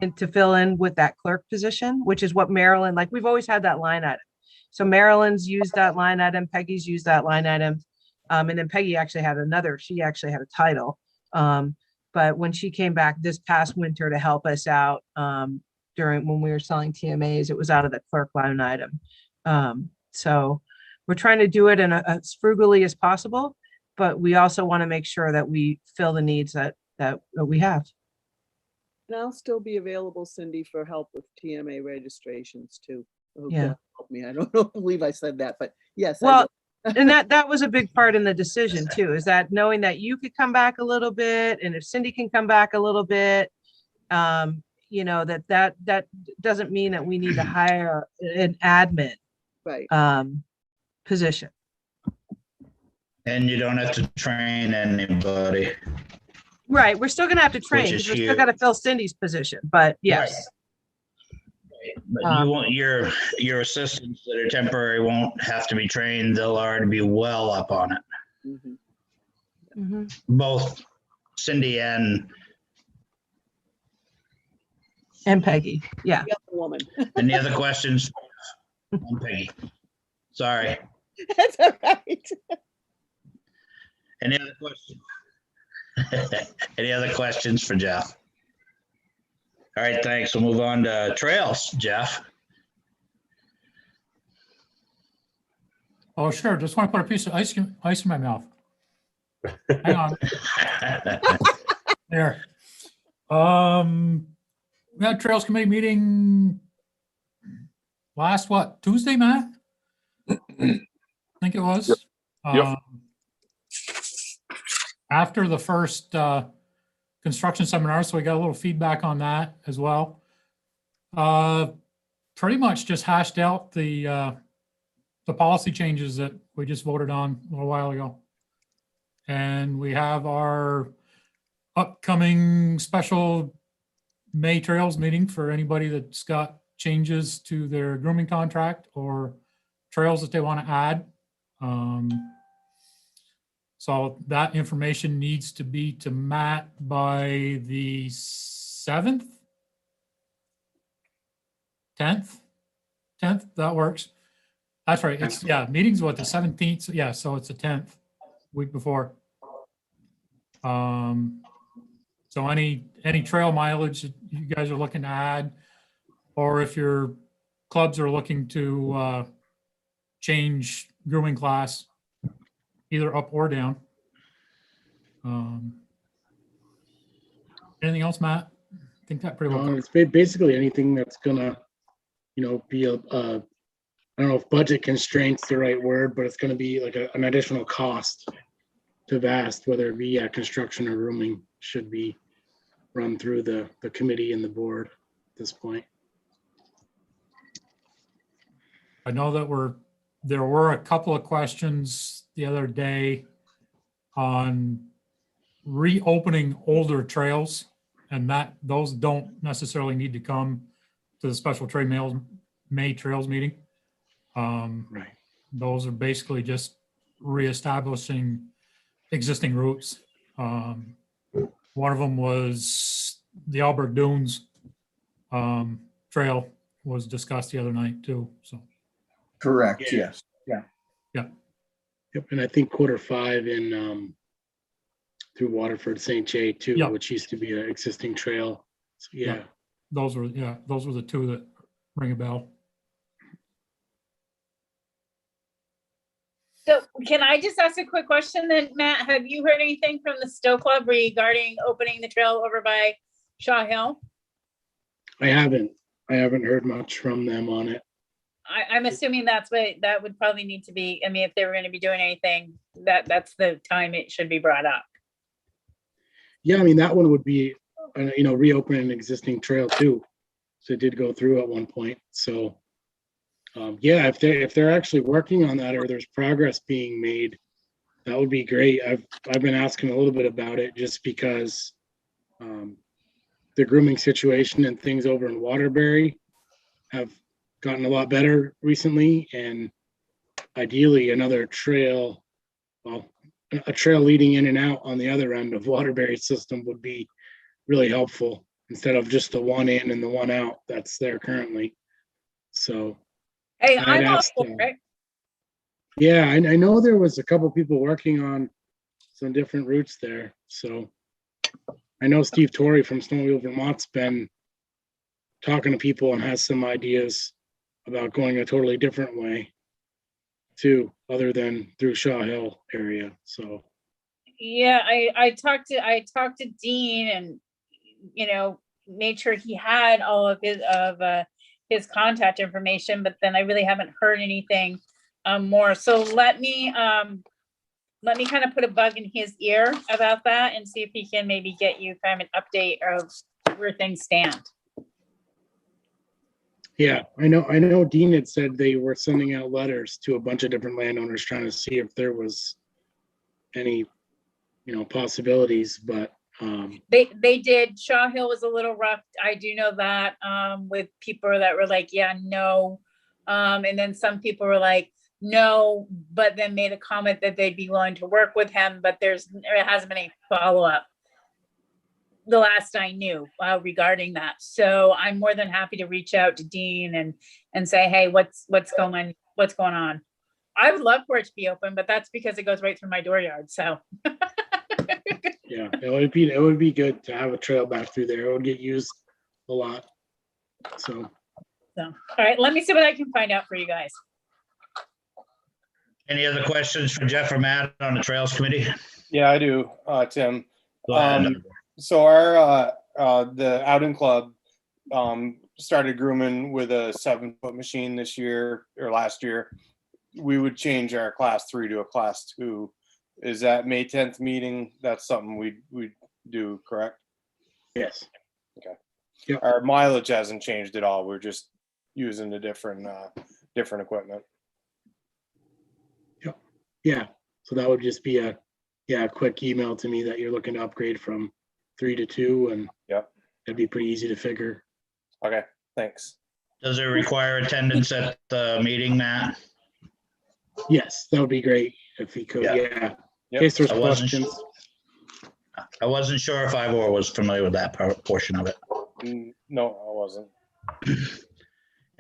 and to fill in with that clerk position, which is what Marilyn, like we've always had that line item. So Marilyn's used that line item, Peggy's used that line item. And then Peggy actually had she actually had a title. But when she came back this past winter to help us out during when we were selling TMAs, it was out of the clerk line item. So we're trying to do it in as frugally as possible, but we also want to make sure that we fill the needs that we have. And I'll still be available, Cindy, for help with TMA registrations too. Yeah. Help me. I don't believe I said that, but yes. Well, and that was a big part in the decision too, is that knowing that you could come back a little bit, and if Cindy can come back a little bit, that doesn't mean that we need to hire an admin position. And you don't have to train anybody. Right. We're still going to have to train because we're still got to fill Cindy's position, but yes. Right. But you won't, your assistants that are temporary won't have to be trained. They'll already be well up on it. Mm-hmm. Both Cindy and Peggy. Yeah. The woman. Any other questions? On Peggy. Sorry. That's all right. Any other questions? Any other questions for Jeff? All right, thanks. We'll move on to trails, Jeff. Oh, sure. Just want to put a piece of ice in my mouth. Hang on. There. We had Trails Committee meeting last, Tuesday, Matt? I think it was. Yep. After the first construction seminar, so we got a little feedback on that as well. Pretty much just hashed out the policy changes that we just voted on a little while ago. And we have our upcoming special May Trails meeting for anybody that's got changes to their grooming contract or trails that they want to add. So that information needs to be to Matt by the 7th, 10th, that works. That's right. It's, yeah, meeting's what, the 17th? Yeah, so it's the 10th, week before. So any trail mileage that you guys are looking to add, or if your clubs are looking to change grooming class, either up or down. Anything else, Matt? I think that pretty well. It's basically anything that's gonna, be a I don't know if budget constraints the right word, but it's gonna be like an additional cost to VAST, whether it be construction or rooming, should be run through the committee and the board at this point. I know that there were a couple of questions the other day on reopening older trails, and those don't necessarily need to come to the special May Trails meeting. Right. Those are basically just reestablishing existing routes. One of them was the Albert Dunes trail was discussed the other night too. So. Correct, Yeah. yes. Yeah. Yeah. Yep, and I think Q5 in through Waterford St. J too, Yeah. which used to be an existing trail. So yeah. Yeah. Those were the two that ring a bell. So can I just ask a quick question then, Matt? Have you heard anything from the Stowe Club regarding opening the trail over by Shaw Hill? I haven't heard much from them on it. I'm assuming that would probably need to be, I mean, if they were going to be doing anything, that's the time it should be brought up. Yeah, I mean, that one would be, reopening an existing trail too. So it did go through at one point. So, yeah, if they're actually working on that or there's progress being made, that would be great. I've been asking a little bit about it just because the grooming situation and things over in Waterbury have gotten a lot better recently, and ideally another trail, a trail leading in and out on the other end of Waterbury system would be really helpful instead of just the one in and the one out that's there currently. So hey, I'd I'm all asked, for it. yeah, I know there was a couple people working on some different routes there. So I know Steve Torrey from Snowmobile Vermont's been talking to people and has some ideas about going a totally different way too, other than through Shaw Hill area. So Yeah, I talked to Dean and made sure he had all of his contact information, but then I really haven't heard anything more. So let me kind of put a bug in his ear about that and see if he can maybe get you kind of an update of where things stand. yeah, I know Dean had said they were sending out letters to a bunch of different landowners trying to see if there was any, possibilities, but They did. Shaw Hill was a little rough. I do know that, with people that were like, yeah, no. And then some people were like, no, but then made a comment that they'd be willing to work with him, but there hasn't been any follow-up the last I knew regarding that. So I'm more than happy to reach out to Dean and say, hey, what's going on? I would love for it to be open, but that's because it goes right through my dooryard. So yeah, it would be good to have a trail back through there. It would get used a lot. So all right, let me see what I can find out for you guys. Any other questions for Jeff or Matt on the Trails Committee? Yeah, I do, Tim. Go ahead. So our the outing club started grooming with a 7-foot machine this year or last year. We would change our class 3 to a class 2. Is that May 10th meeting? That's something we do, correct? Yes. Okay. Yep. Our mileage hasn't changed at all. We're just using the different equipment. Yeah. So that would just be a quick email to me that you're looking to upgrade from 3 to 2, and yep, it'd be pretty easy to figure. Okay, thanks. Does it require attendance at the meeting, Matt? Yes, that would be great if he could. Yeah. In case there's questions. I wasn't sure if Ivor was familiar with that portion of it. No, I wasn't.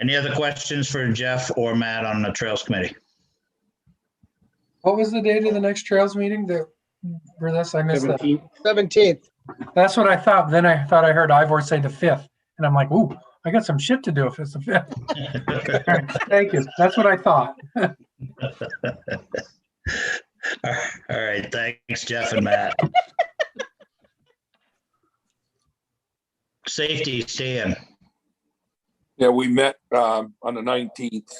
Any other questions for Jeff or Matt on the Trails Committee? What was the date of the next Trails meeting that for this? I missed that. 17th. That's what I thought. Then I thought I heard Ivor say the 5th. And I'm like, ooh, I got some shit to do if it's the 5th. All right, thank you. That's what I thought. All right, thanks, Jeff and Matt. Safety, Stan. Yeah, we met on the 19th,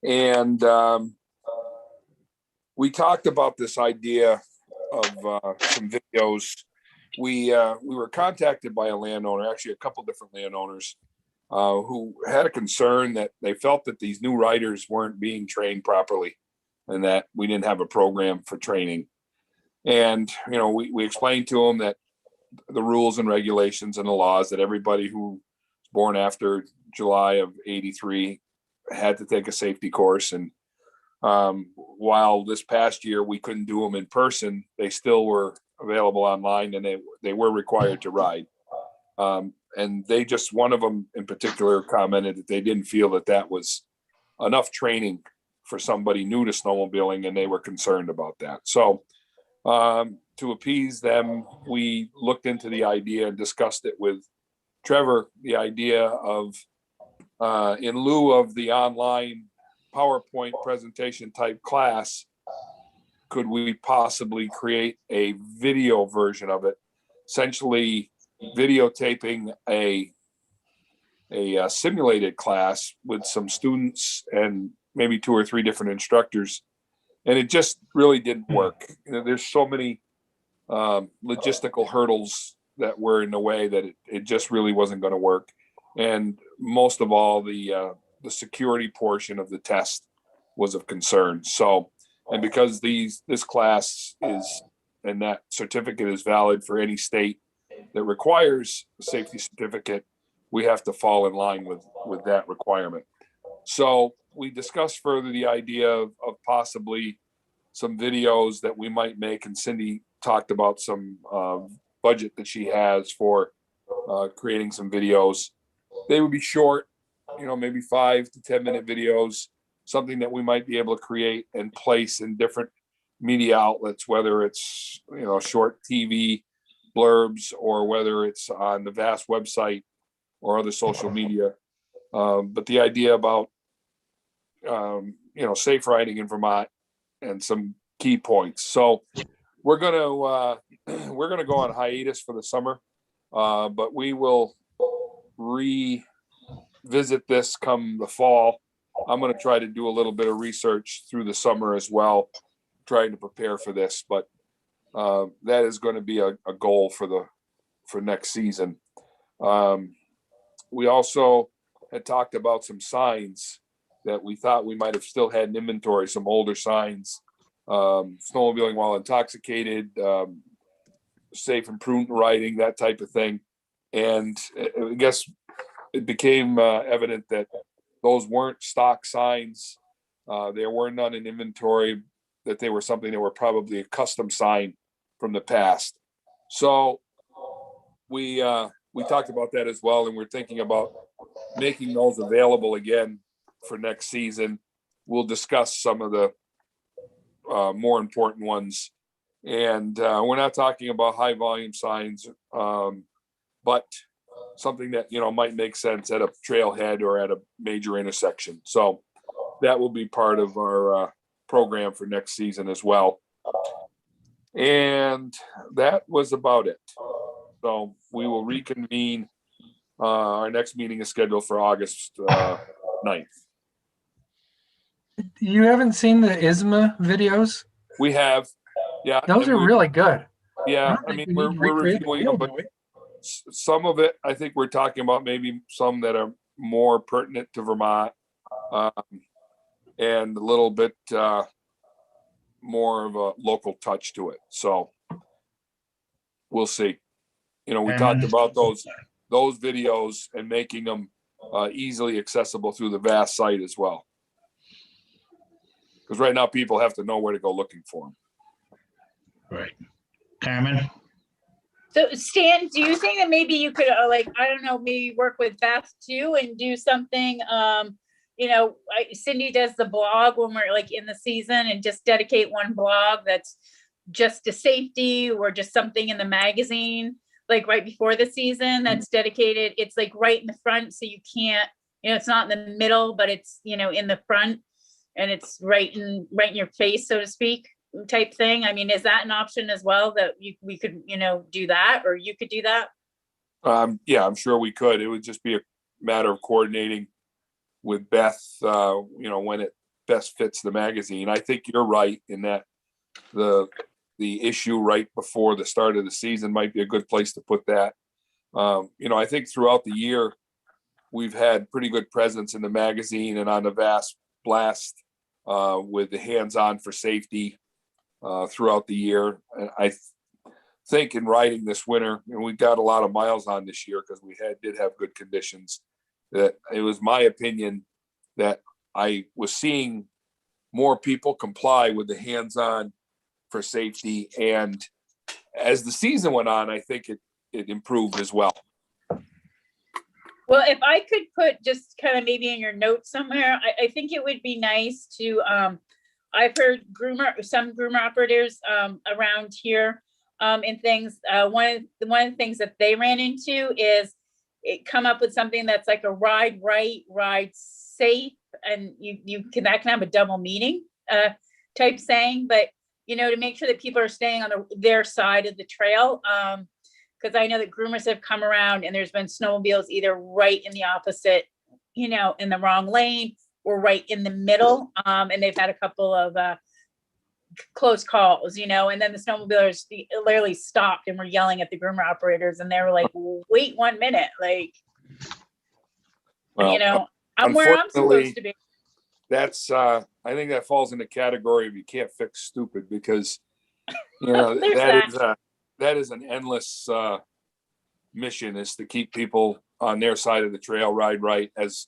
and we talked about this idea of some videos. We were contacted by a landowner, actually a couple different landowners, who had a concern that they felt that these new riders weren't being trained properly, and that we didn't have a program for training. And we explained to them that the rules and regulations and the laws that everybody who was born after July of '83 had to take a safety course. And while this past year we couldn't do them in person, they still were available online, and they were required to ride. And they just, one of them in particular commented that they didn't feel that that was enough training for somebody new to snowmobiling, and they were concerned about that. So to appease them, we looked into the idea and discussed it with Trevor, the idea of in lieu of the online PowerPoint presentation type class, could we possibly create a video version of it, essentially videotaping a simulated class with some students and maybe 2 or 3 different instructors. And it just really didn't work. There's so many logistical hurdles that were in the way that it just really wasn't going to work. And most of all, the security portion of the test was of concern. So, and because this class is, and that certificate is valid for any state that requires a safety certificate, we have to fall in line with that requirement. So we discussed further the idea of possibly some videos that we might make, and Cindy talked about some budget that she has for creating some videos. They would be short, maybe 5 to 10 minute videos, something that we might be able to create and place in different media outlets, whether it's, short TV blurbs or whether it's on the VAST website or other social media. But the idea about, safe riding in Vermont and some key points. So we're gonna go on hiatus for the summer, but we will revisit this come the fall. I'm going to try to do a little bit of research through the summer as well, trying to prepare for this. But that is going to be a goal for next season. We also had talked about some signs that we thought we might have still had in inventory, some older signs, snowmobiling while intoxicated, safe and prudent riding, that type of thing. And I guess it became evident that those weren't stock signs. There were none in inventory, that they were something that were probably a custom sign from the past. So we talked about that as well, and we're thinking about making those available again for next season. We'll discuss some of the more important ones. And we're not talking about high volume signs, but something that, might make sense at a trailhead or at a major intersection. So that will be part of our program for next season as well. And that was about it. So we will reconvene. Our next meeting is scheduled for August 9th. You haven't seen the ISMA videos? We have, yeah. Those are really good. Yeah, I we're reviewing them, but some of it, I think we're talking about maybe some that are more pertinent to Vermont, and a little bit more of a local touch to it. So we'll see. You know, we talked about those videos and making them easily accessible through the VAST site as well. Because right now people have to know where to go looking for them. Right. Carmen? So Stan, do you think that maybe you could like, I don't know, maybe work with Beth too and do something, you know, Cindy does the blog when we're like in the season, and just dedicate one blog that's just to safety, or just something in the magazine, like right before the season that's dedicated. It's like right in the front, so you can't, you know, it's not in the middle, but it's, you know, in the front, and it's right in your face, so to speak, type thing. I mean, is that an option as well, that we could, you know, do that, or you could do that? Yeah, I'm sure we could. It would just be a matter of coordinating with Beth, you know, when it best fits the magazine. I think you're right in that the issue right before the start of the season might be a good place to put that. You know, I think throughout the year, we've had pretty good presence in the magazine and on the VAST Blast with the hands-on for safety throughout the year. And I think in riding this winter, and we got a lot of miles on this year because we did have good conditions, that it was my opinion that I was seeing more people comply with the hands-on for safety. And as the season went on, I think it improved as well. Well, if I could put just kind of maybe in your notes somewhere, I think it would be nice to, I've heard some groomer operators around here and things. One of the things that they ran into is come up with something that's like a ride right, ride safe, and that can have a double meaning type saying, but you know, to make sure that people are staying on their side of the trail. Because I know that groomers have come around and there's been snowmobiles either right in the opposite, you know, in the wrong lane, or right in the middle. And they've had a couple of close calls, you know, and then the snowmobilers literally stopped and were yelling at the groomer operators, and they were like, wait 1 minute, like, well, you know, I'm where I'm supposed to be. That's I think that falls in the category of you can't fix stupid, because you know that is an endless mission, is to keep people on their side of the trail, ride right. As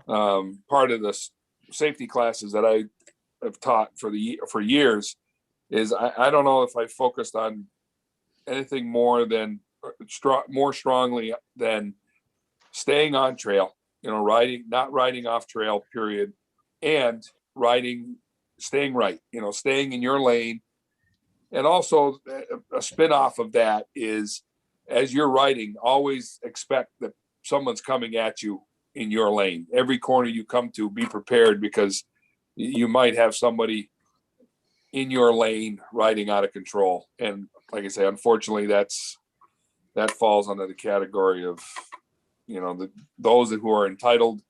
part of the safety classes that I have taught for years, is I don't know if I focused on anything more strongly than staying on trail, you know, not riding off trail, period, and staying right, you know, staying in your lane. And also a spin-off of that is, as you're riding, always expect that someone's coming at you in your lane. Every corner you come to, be prepared, because you might have somebody in your lane riding out of control. And like I say, unfortunately, that falls under the category of, you know, those who are entitled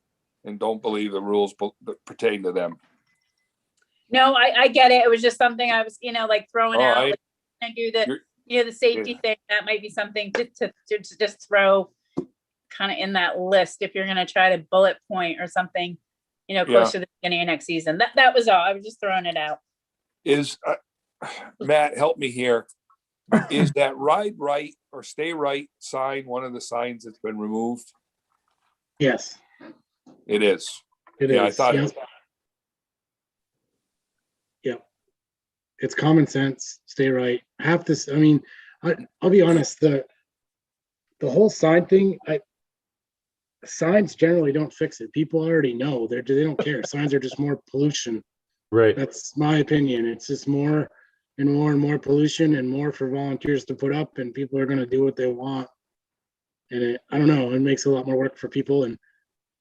and don't believe the rules pertain to them. No, I get it. It was just something I was, you know, like throwing out, I- like, and do the, you know, the safety thing. That might be something to just throw kind of in that list if you're going to try to bullet point or something, you know, close to the beginning of next season. That was all. I was just throwing it out. Is Matt, help me here. Is that ride right or stay right sign one of the signs that's been removed? Yes, It is. it Yeah, is. I thought. Yep. Yep. It's common sense. Stay right. Half this. I mean, I'll be honest. The whole sign thing. Signs generally don't fix it. People already know. They don't care. Signs are just more pollution. Right. That's my opinion. It's just more and more pollution, and more for volunteers to put up, and people are going to do what they want. And I don't know, it makes a lot more work for people. And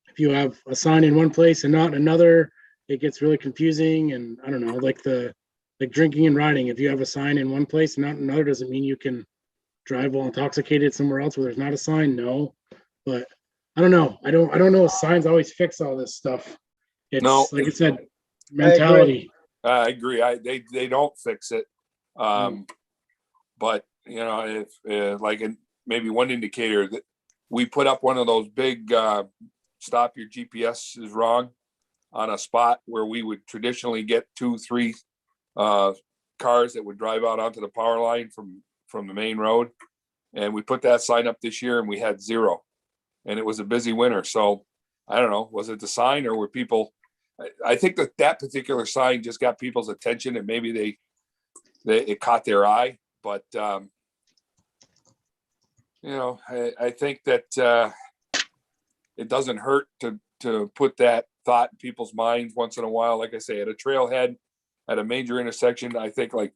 if you have a sign in one place and not in another, it gets really confusing. And I don't know, like drinking and riding. If you have a sign in one place and not in another, doesn't mean you can drive while intoxicated somewhere else where there's not a sign. No, but I don't know. I don't know if signs always fix all this stuff. It's like I said, mentality. I agree. They don't fix it. But you know, if like maybe one indicator that we put up one of those big stop your GPS is wrong on a spot where we would traditionally get 2-3 cars that would drive out onto the power line from the main road. And we put that sign up this year and we had 0. And it was a busy winter. So I don't know, was it the sign or were people, I think that particular sign just got people's attention and maybe it caught their eye. But, I think that it doesn't hurt to put that thought in people's minds once in a while. Like I say, at a trailhead, at a major intersection, I think like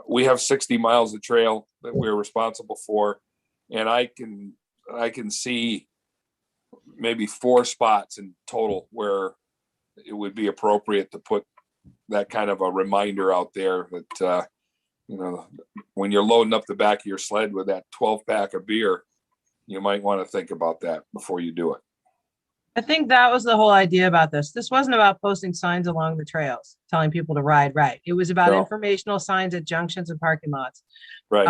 we have 60 miles of trail that we're responsible for. And I can see maybe 4 spots in total where it would be appropriate to put that kind of a reminder out there that, when you're loading up the back of your sled with that 12-pack of beer, you might want to think about that before you do it. I think that was the whole idea about this. This wasn't about posting signs along the trails, telling people to ride right. It was about informational signs at junctions and parking lots. Right.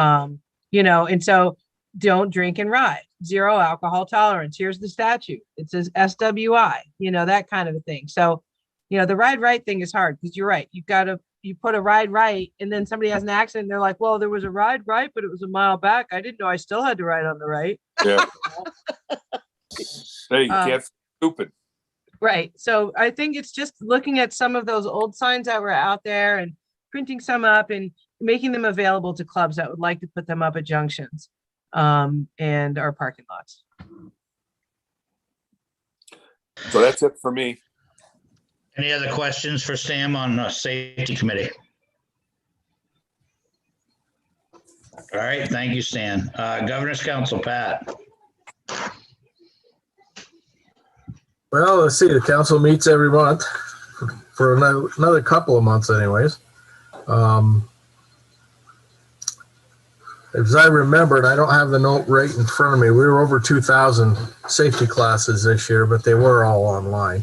And so don't drink and ride, 0 alcohol tolerance. Here's the statute. It says SWI, that kind of a thing. So, the ride right thing is hard because you're right. You put a ride right and then somebody has an accident. And they're like, well, there was a ride right, but it was a mile back. I didn't know I still had to ride on the right. Yeah. Hey, you can't stupid. Right. So I think it's just looking at some of those old signs that were out there and printing some up and making them available to clubs that would like to put them up at junctions and our parking lots. So that's it for me. Any other questions for Sam on the safety committee? All right, thank you, Stan. Governor's Council, Pat. Well, let's see, the council meets every month for another couple of months anyways. As I remember, and I don't have the note right in front of me, we were over 2,000 safety classes this year, but they were all online.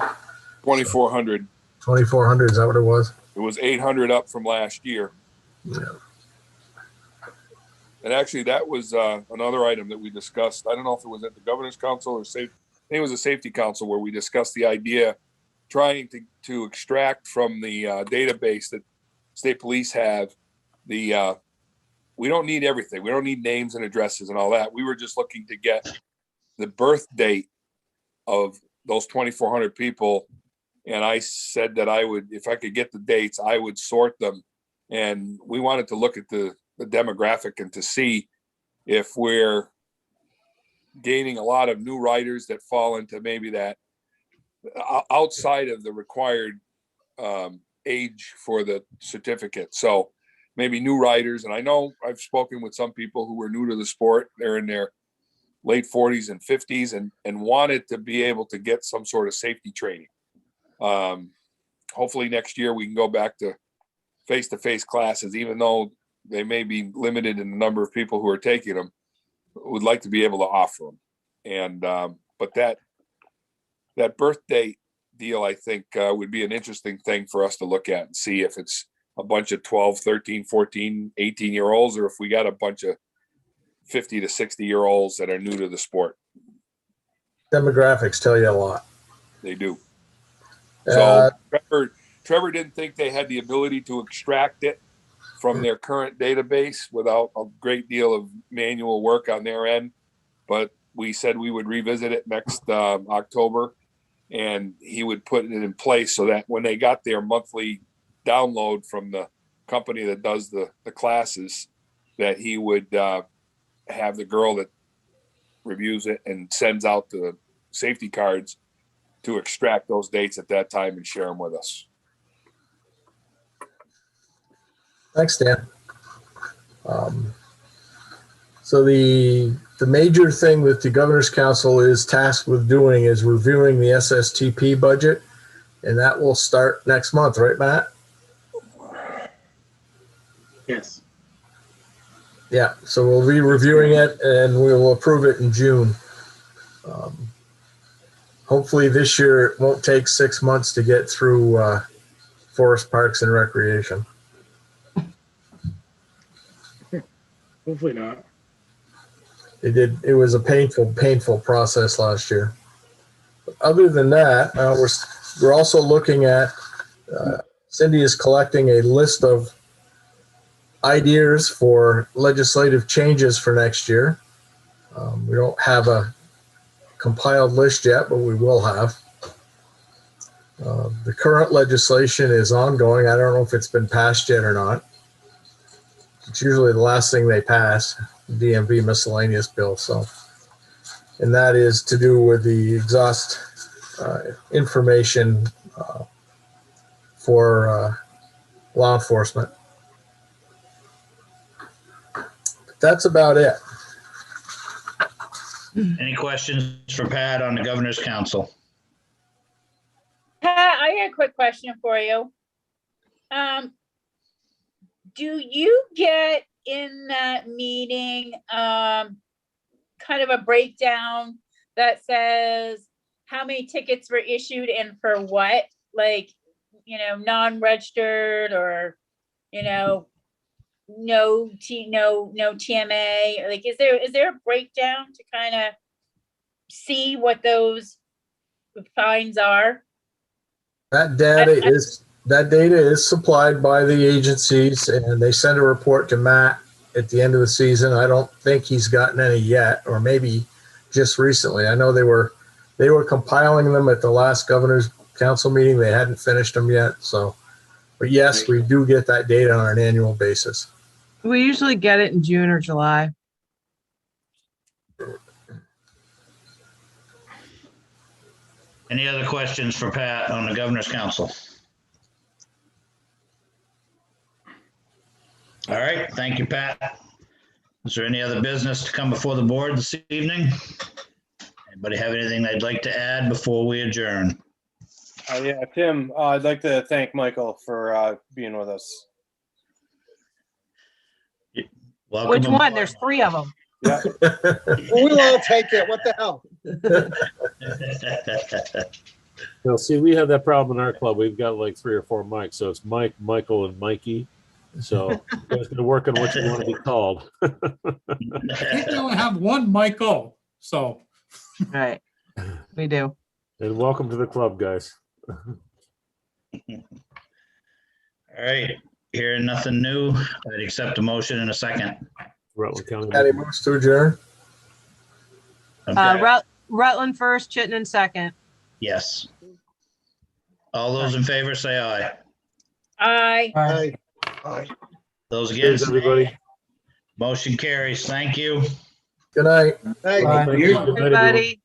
2,400. 2,400, is that what it was? It was 800 up from last year. Yeah. And actually, that was another item that we discussed. I don't know if it was at the Governor's Council or I think it was a Safety Council where we discussed the idea trying to extract from the database that state police have we don't need everything. We don't need names and addresses and all that. We were just looking to get the birth date of those 2,400 people. And I said that I would, if I could get the dates, I would sort them. And we wanted to look at the demographic and to see if we're gaining a lot of new riders that fall into maybe that outside of the required age for the certificate. So maybe new riders. And I know I've spoken with some people who were new to the sport. They're in their late 40s and 50s and wanted to be able to get some sort of safety training. Hopefully next year we can go back to face-to-face classes, even though they may be limited in the number of people who are taking them. Would like to be able to offer them. And but that birth date deal, I think would be an interesting thing for us to look at and see if it's a bunch of 12, 13, 14, 18-year-olds, or if we got a bunch of 50 to 60-year-olds that are new to the sport. Demographics tell you a lot. They do. So Trevor didn't think they had the ability to extract it from their current database without a great deal of manual work on their end. But we said we would revisit it next October, and he would put it in place so that when they got their monthly download from the company that does the classes, that he would have the girl that reviews it and sends out the safety cards to extract those dates at that time and share them with us. Thanks, Dan. So the major thing that the Governor's Council is tasked with doing is reviewing the SSTP budget, and that will start next month, right, Matt? Yes. Yeah, so we'll be reviewing it and we will approve it in June. Hopefully this year it won't take 6 months to get through Forest Parks and Recreation. Hopefully not. It was a painful process last year. Other than that, we're also looking at, Cindy is collecting a list of ideas for legislative changes for next year. We don't have a compiled list yet, but we will have. The current legislation is ongoing. I don't know if it's been passed yet or not. It's usually the last thing they pass, DMV miscellaneous bill. So, and that is to do with the exhaust information for law enforcement. That's about it. Any questions for Pat on the Governor's Council? Pat, I got a quick question for you. Do you get in that meeting kind of a breakdown that says how many tickets were issued and for what? Like, non-registered or, no TMA? Like, is there a breakdown to kind of see what those fines are? That data is supplied by the agencies, and they send a report to Matt at the end of the season. I don't think he's gotten any yet, or maybe just recently. I know they were compiling them at the last Governor's Council meeting. They hadn't finished them yet. So, but yes, we do get that data on an annual basis. We usually get it in June or July. Any other questions for Pat on the Governor's Council? All right, thank you, Pat. Is there any other business to come before the board this evening? Anybody have anything they'd like to add before we adjourn? Yeah, Tim, I'd like to thank Michael for being with us. Welcome Which one? aboard. There's 3 of them. Yeah. We'll all take it. What the hell? Well, see, we have that problem in our club. We've got like 3 or 4 mics, so it's Mike, Michael, and Mikey. So you guys going to work on what you want to be called. I think we only have one Michael, so. Right. We do. And welcome to the club, guys. All right, hearing nothing new, I'd accept a motion in a second. Rutland County. Patty moves to adjourn. Okay. Rutland first, Chittenden second. Yes. All those in favor say aye. Aye. Aye. Those Cheers, against, everybody. motion carries. Thank you. Good night. Thank Bye. you. Good night, everyone. Everybody.